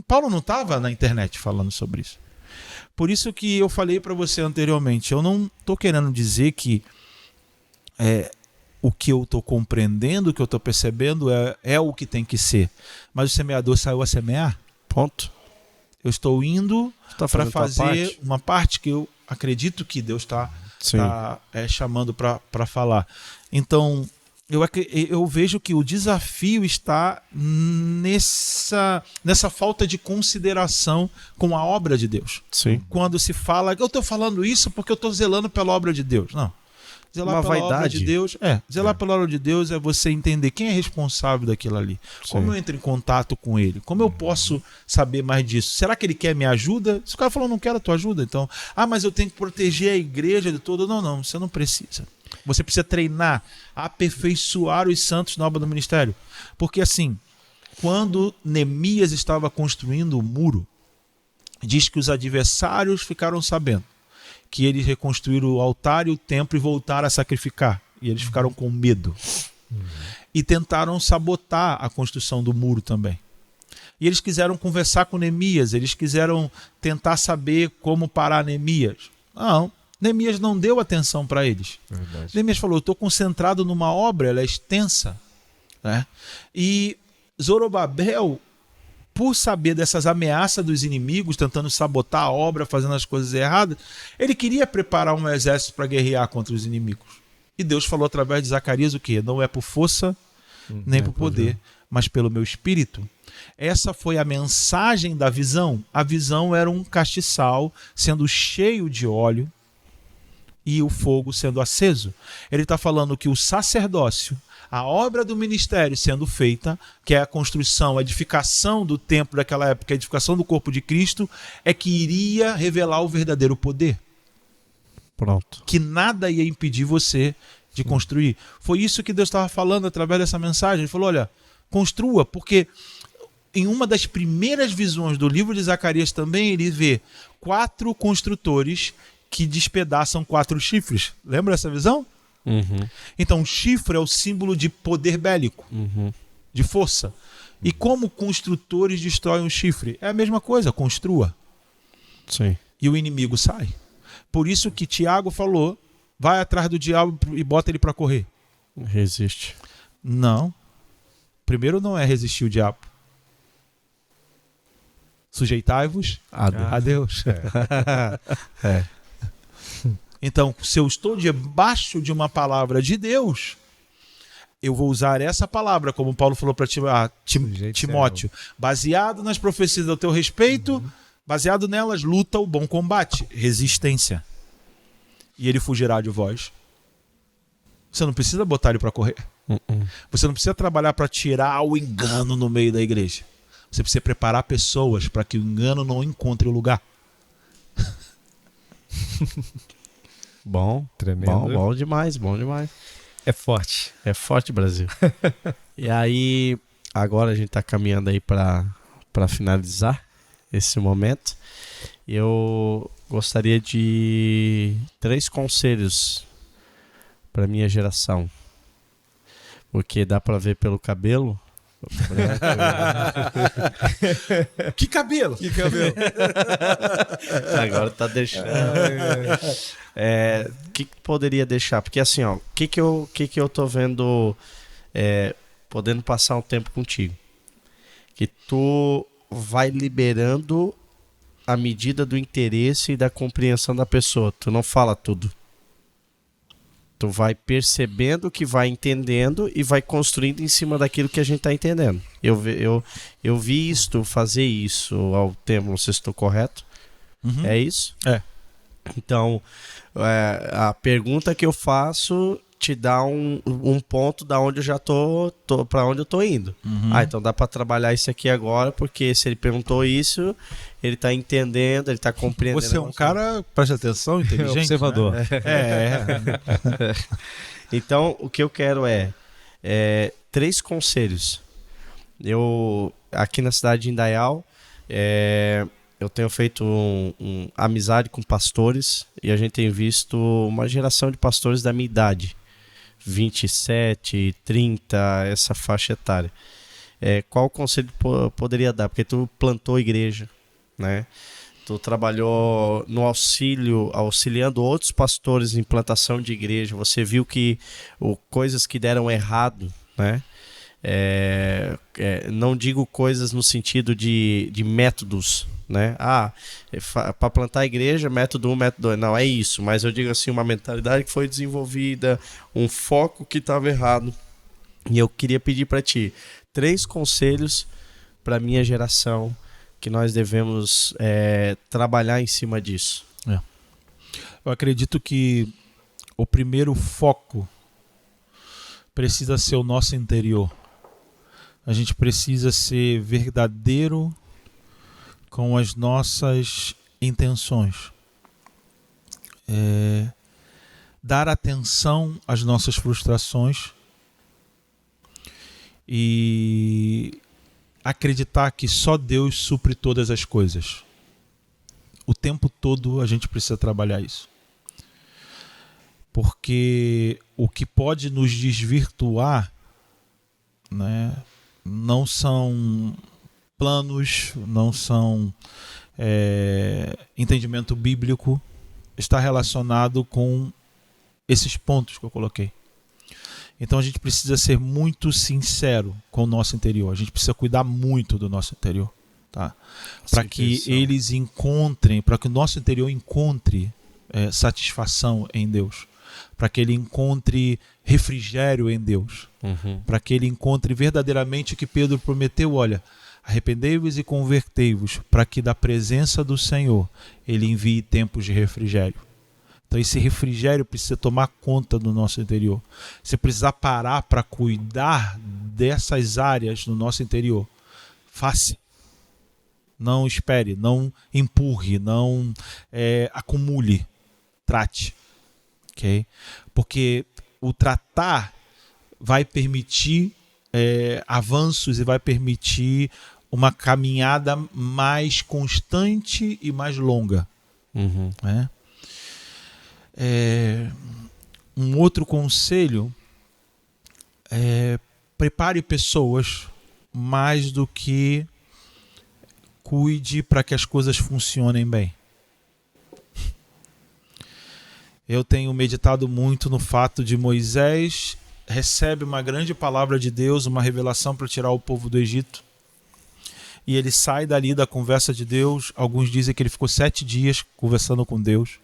Paulo não estava na internet falando sobre isso. Por isso que eu falei para você anteriormente, eu não estou querendo dizer que o que eu estou compreendendo, o que eu estou percebendo é o que tem que ser. Mas o semeador saiu a semear. Ponto. Eu estou indo para fazer uma parte que eu acredito que Deus está chamando para falar. Então, eu vejo que o desafio está nessa falta de consideração com a obra de Deus. Sim. Quando se fala, eu estou falando isso porque eu estou zelando pela obra de Deus. Não. Zelar pela obra de Deus pela obra de Deus é você entender quem é responsável daquilo ali. Sim. Como eu entro em contato com ele? Como eu posso saber mais disso? Será que ele quer minha ajuda? Se o cara falou, não quero a tua ajuda, então, mas eu tenho que proteger a igreja de todo. Não, você não precisa. Você precisa treinar, aperfeiçoar os santos na obra do ministério. Porque assim, quando Neemias estava construindo o muro, diz que os adversários ficaram sabendo que eles reconstruíram o altar e o templo e voltaram a sacrificar. E eles ficaram com medo. E tentaram sabotar a construção do muro também. E eles quiseram conversar com Neemias, eles quiseram tentar saber como parar Neemias. Não, Neemias não deu atenção para eles. Verdade. Neemias falou, eu estou concentrado numa obra, ela é extensa. Né? E Zorobabel, por saber dessas ameaças dos inimigos, tentando sabotar a obra, fazendo as coisas erradas, ele queria preparar um exército para guerrear contra os inimigos. E Deus falou através de Zacarias o quê? Não é por força, nem por poder, mas pelo meu espírito. Essa foi a mensagem da visão. A visão era um castiçal sendo cheio de óleo e o fogo sendo aceso. Ele está falando que o sacerdócio, a obra do ministério sendo feita, que é a construção, a edificação do templo daquela época, a edificação do corpo de Cristo, é que iria revelar o verdadeiro poder. Pronto. Que nada ia impedir você de construir. Foi isso que Deus estava falando através dessa mensagem. Ele falou, olha, construa, porque em uma das primeiras visões do livro de Zacarias também, ele vê 4 construtores que despedaçam 4 chifres. Lembra dessa visão? Uhum. Então, o chifre é o símbolo de poder bélico, de força. E como construtores destroem o chifre? É a mesma coisa, construa. Sim. E o inimigo sai. Por isso que Tiago falou, vai atrás do diabo e bota ele para correr. Resiste. Não. Primeiro não é resistir o diabo. Sujeitai-vos a Deus. É. Então, se eu estou debaixo de uma palavra de Deus, eu vou usar essa palavra, como Paulo falou para Timóteo, baseado nas profecias do teu respeito, baseado nelas, luta o bom combate, resistência. E ele fugirá de vós. Você não precisa botar ele para correr. Você não precisa trabalhar para tirar o engano no meio da igreja. Você precisa preparar pessoas para que o engano não encontre o lugar. Bom, tremendo. Bom demais, bom demais. É forte. É forte, Brasil. E aí, agora a gente está caminhando aí para finalizar esse momento. Eu gostaria de 3 conselhos para minha geração. Porque dá para ver pelo cabelo. Que cabelo? Que cabelo? Agora tá deixando. Que poderia deixar? Porque assim, ó, que eu tô vendo podendo passar um tempo contigo? Que tu vai liberando à medida do interesse e da compreensão da pessoa. Tu não fala tudo. Tu vai percebendo o que vai entendendo e vai construindo em cima daquilo que a gente tá entendendo. Eu vi isto, fazer isso ao tempo, não sei se estou correto. É isso? É. Então, a pergunta que eu faço te dá um ponto da onde eu já tô para onde eu tô indo. Então dá para trabalhar isso aqui agora, porque se ele perguntou isso, ele tá entendendo, ele tá compreendendo. Você é um cara, preste atenção, inteligente, observador. Né? Então, o que eu quero é 3 conselhos. Eu, aqui na cidade de Indaial, eu tenho feito amizade com pastores e a gente tem visto uma geração de pastores da minha idade, 27, 30, essa faixa etária. Qual conselho poderia dar? Porque tu plantou igreja, né? tu trabalhou no auxiliando outros pastores em plantação de igreja, você viu que coisas que deram errado, né? Não digo coisas no sentido de métodos, né? Para plantar a igreja, método 1, método 2. Não, é isso. Mas eu digo assim, uma mentalidade que foi desenvolvida, um foco que estava errado. E eu queria pedir para ti 3 conselhos para a minha geração que nós devemos trabalhar em cima disso. Eu acredito que o primeiro foco precisa ser o nosso interior. A gente precisa ser verdadeiro com as nossas intenções. Dar atenção às nossas frustrações e acreditar que só Deus supre todas as coisas. O tempo todo a gente precisa trabalhar isso. Porque o que pode nos desvirtuar, né, não são planos, não são entendimento bíblico, está relacionado com esses pontos que eu coloquei. Então a gente precisa ser muito sincero com o nosso interior. A gente precisa cuidar muito do nosso interior, tá? Para que eles encontrem, para que o nosso interior encontre satisfação em Deus, para que ele encontre refrigério em Deus, para que ele encontre verdadeiramente o que Pedro prometeu. Olha, arrependei-vos e convertei-vos, para que da presença do Senhor ele envie tempos de refrigério. Então esse refrigério precisa tomar conta do nosso interior. Você precisa parar para cuidar dessas áreas no nosso interior. Faça. Não espere, não empurre, não acumule. Trate. Okay? Porque o tratar vai permitir avanços e vai permitir uma caminhada mais constante e mais longa. Um outro conselho prepare pessoas mais do que cuide para que as coisas funcionem bem. Eu tenho meditado muito no fato de Moisés recebe uma grande palavra de Deus, uma revelação para tirar o povo do Egito. E ele sai dali da conversa de Deus. Alguns dizem que ele ficou 7 dias conversando com Deus.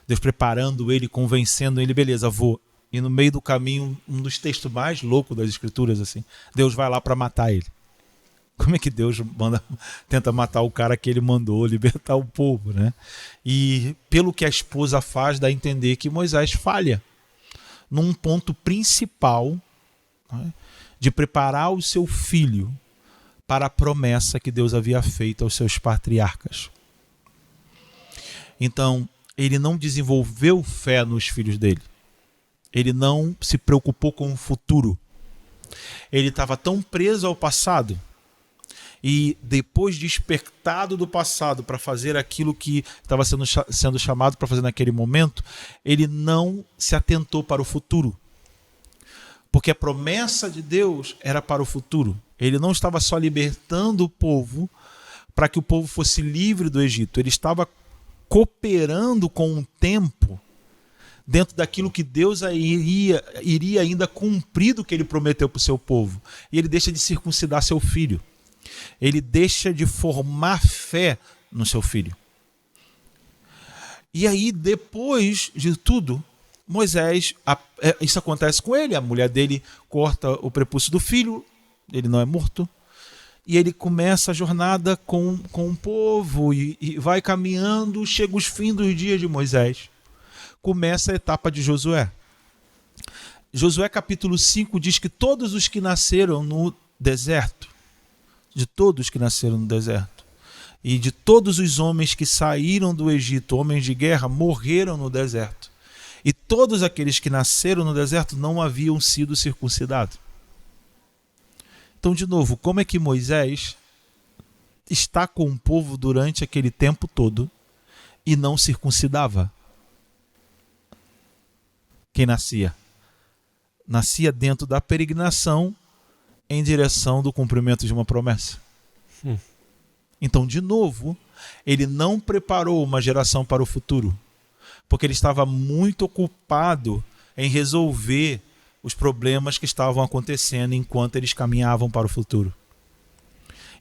Deus preparando ele, convencendo ele, beleza, vou. E no meio do caminho, um dos textos mais loucos das Escrituras, assim, Deus vai lá para matar ele. Como é que Deus tenta matar o cara que ele mandou libertar o povo, né? E pelo que a esposa faz, dá a entender que Moisés falha num ponto principal, né, de preparar o seu filho para a promessa que Deus havia feito aos seus patriarcas. Então, ele não desenvolveu fé nos filhos dele. Ele não se preocupou com o futuro. Ele estava tão preso ao passado. E depois despertado do passado para fazer aquilo que estava sendo chamado para fazer naquele momento, ele não se atentou para o futuro. Porque a promessa de Deus era para o futuro. Ele não estava só libertando o povo para que o povo fosse livre do Egito. Ele estava cooperando com o tempo dentro daquilo que Deus iria ainda cumprir do que ele prometeu para o seu povo. E ele deixa de circuncidar seu filho. Ele deixa de formar fé no seu filho. E aí, depois de tudo, Moisés, isso acontece com ele, a mulher dele corta o prepúcio do filho, ele não é morto, e ele começa a jornada com o povo e vai caminhando, chega os fins dos dias de Moisés. Começa a etapa de Josué. Josué capítulo 5 diz que todos os que nasceram no deserto, de todos que nasceram no deserto, e de todos os homens que saíram do Egito, homens de guerra, morreram no deserto. E todos aqueles que nasceram no deserto não haviam sido circuncidados. Então, de novo, como é que Moisés está com o povo durante aquele tempo todo e não circuncidava quem nascia? Nascia dentro da peregrinação em direção do cumprimento de uma promessa. Então, de novo, ele não preparou uma geração para o futuro, porque ele estava muito ocupado em resolver os problemas que estavam acontecendo enquanto eles caminhavam para o futuro.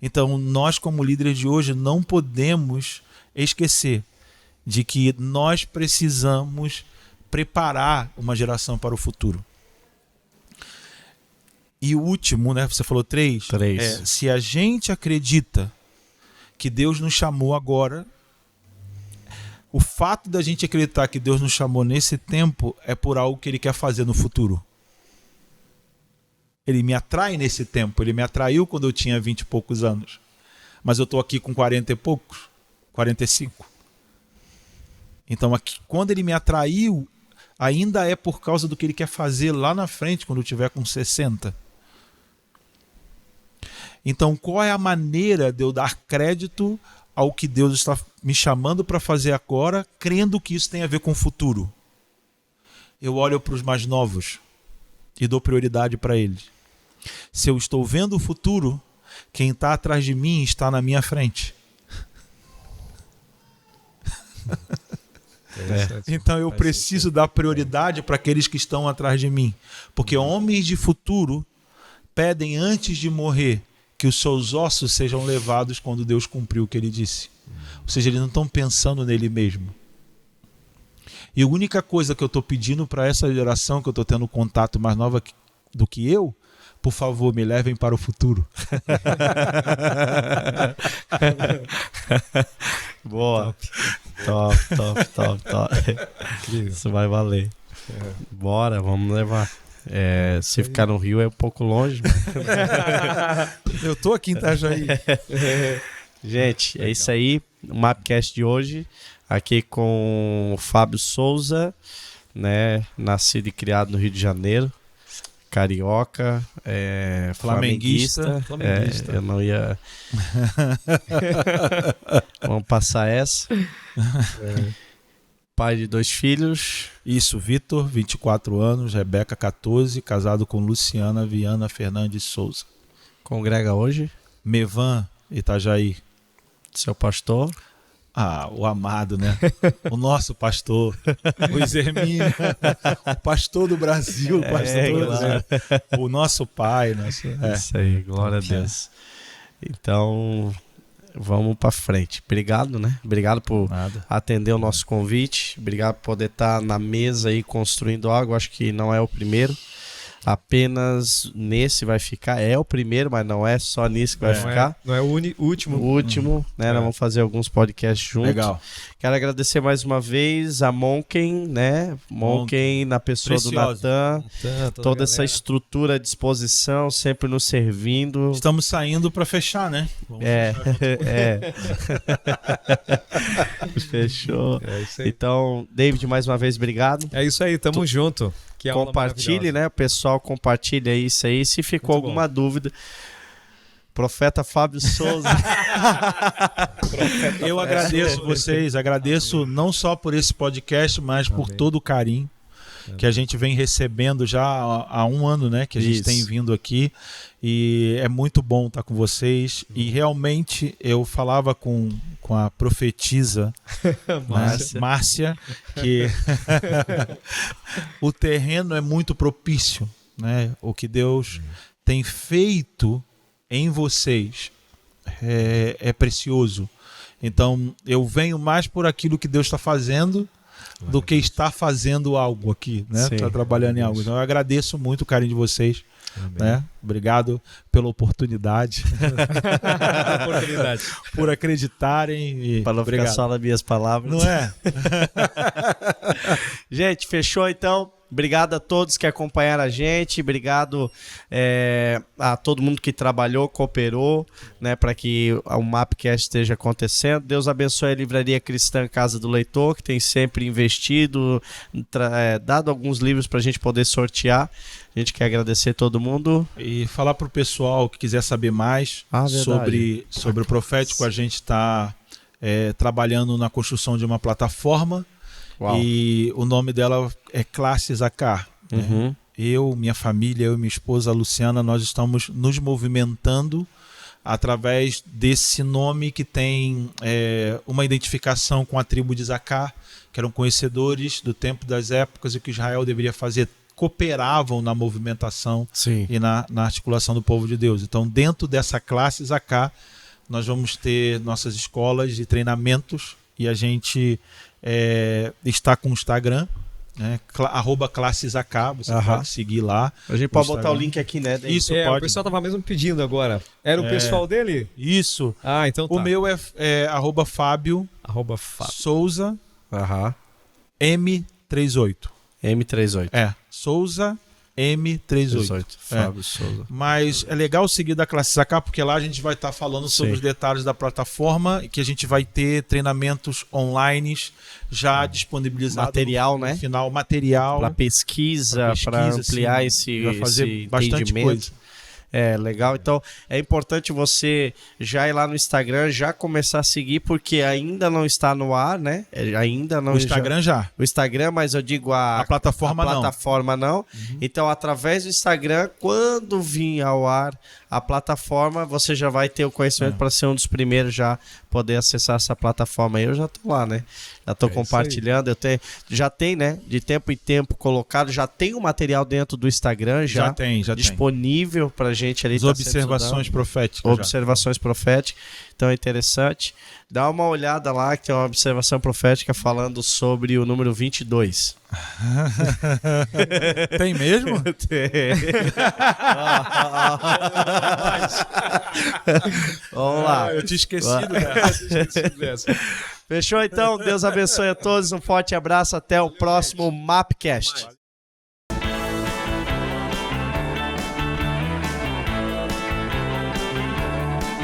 Então, nós como líderes de hoje não podemos esquecer de que nós precisamos preparar uma geração para o futuro. E o último, né? Você falou 3. Se a gente acredita que Deus nos chamou agora, o fato da gente acreditar que Deus nos chamou nesse tempo é por algo que Ele quer fazer no futuro. Ele me atrai nesse tempo. Ele me atraiu quando eu tinha 20 e poucos anos. Mas eu estou aqui com 40 e poucos, 45. Então, aqui, quando Ele me atraiu, ainda é por causa do que Ele quer fazer lá na frente, quando eu tiver com 60. Então, qual é a maneira de eu dar crédito ao que Deus está me chamando para fazer agora, crendo que isso tem a ver com o futuro? Eu olho para os mais novos e dou prioridade para eles. Se eu estou vendo o futuro, quem está atrás de mim está na minha frente. Então eu preciso dar prioridade para aqueles que estão atrás de mim. Porque homens de futuro pedem antes de morrer que os seus ossos sejam levados quando Deus cumpriu o que ele disse. Ou seja, eles não estão pensando nele mesmo. E a única coisa que eu estou pedindo para essa geração, que eu estou tendo contato mais nova do que eu, por favor, me levem para o futuro. Boa. Top. Isso vai valer. Bora, vamos levar. Se ficar no Rio é um pouco longe. Eu tô aqui em Itajaí. Gente, é isso aí. O Mapcast de hoje. Aqui com o Fábio Souza, né? Nascido e criado no Rio de Janeiro. Carioca, flamenguista. Eu não ia. Vamos passar essa. Pai de 2 filhos. Isso, Vitor, 24 anos, Rebeca, 14, casado com Luciana Viana Fernandes Souza. Congrega hoje? Mevan, Itajaí. Seu pastor? O amado, né? O nosso pastor, o Zermínio, o pastor do Brasil, o nosso pai. Isso aí, glória a Deus. Então, vamos para frente. Obrigado, né? Obrigado por atender o nosso convite. Obrigado por poder estar na mesa aí construindo algo. Acho que não é o primeiro. Apenas nesse vai ficar. É o primeiro, mas não é só nisso que vai ficar. Não é o último. O último, né? Nós vamos fazer alguns podcasts juntos. Legal. Quero agradecer mais uma vez a Monken, né? Monken na pessoa Preciosa. do Natan. Toda essa estrutura à disposição, sempre nos servindo. Estamos saindo para fechar, né? Fechou. É isso aí. Então, David, mais uma vez, obrigado. É isso aí, tamo junto. Que Compartilhe, né? O pessoal compartilha isso aí. Se ficou muito alguma dúvida, Profeta Fábio Souza. Eu agradeço vocês, agradeço não só por esse podcast, mas por todo o carinho que a gente vem recebendo já há 1 ano, né? Que a gente tem vindo aqui. E é muito bom estar com vocês. E realmente eu falava com a profetisa Márcia, que o terreno é muito propício, né? O que Deus tem feito em vocês é precioso. Então eu venho mais por aquilo que Deus está fazendo do que está fazendo algo aqui, né? Está trabalhando em algo. Então eu agradeço muito o carinho de vocês. Né? Obrigado pela oportunidade. Por acreditarem. Para não ficar só nas minhas palavras. Não é? Gente, fechou então. Obrigado a todos que acompanharam a gente, obrigado a todo mundo que trabalhou, cooperou, né, para que o Mapcast esteja acontecendo. Deus abençoe a Livraria Cristã Casa do Leitor, que tem sempre investido, dado alguns livros para a gente poder sortear. A gente quer agradecer todo mundo. E falar para o pessoal que quiser saber mais sobre o Profético, a gente está trabalhando na construção de uma plataforma. Uau. E o nome dela é Classe Zacar. Né? Eu, minha família, eu e minha esposa Luciana, nós estamos nos movimentando através desse nome que tem uma identificação com a tribo de Isacar, que eram conhecedores do tempo das épocas e o que Israel deveria fazer, cooperavam na movimentação e na articulação do povo de Deus. Então, dentro dessa classe Isacar, nós vamos ter nossas escolas de treinamentos e a gente está com o Instagram, né? @classe Isacar, você pode seguir lá. A gente pode botar o link aqui, né? Isso, pode. pode. O pessoal tava mesmo pedindo agora. Era o pessoal dele? Isso. Ah, então tá. O meu é @Fábio Souza M38. M38. Souza M38. Fábio Souza. Mas é legal seguir da classe Isacar, porque lá a gente vai estar falando sobre os detalhes da plataforma, que a gente vai ter treinamentos online já disponibilizados. Material, né? Final, material. Para pesquisa, para ampliar esse bastante entendimento. Legal. Então, é importante você já ir lá no Instagram, já começar a seguir, porque ainda não está no ar, né? Ainda não. O Instagram já. O Instagram, mas eu digo a plataforma não. Então, através do Instagram, quando vir ao ar a plataforma, você já vai ter o conhecimento para ser um dos primeiros já poder acessar essa plataforma. Eu já estou lá, né? Já estou compartilhando. Já tem, né? De tempo em tempo colocado. Já tem o material dentro do Instagram já tem disponível para a gente ali. As observações proféticas. Observações proféticas. Então é interessante. Dá uma olhada lá, que tem uma observação profética falando sobre o número 22. Tem mesmo? Tem. Vamos lá. Eu tinha esquecido dessa. Fechou então? Deus abençoe a todos. Um forte abraço. Até o próximo Mapcast.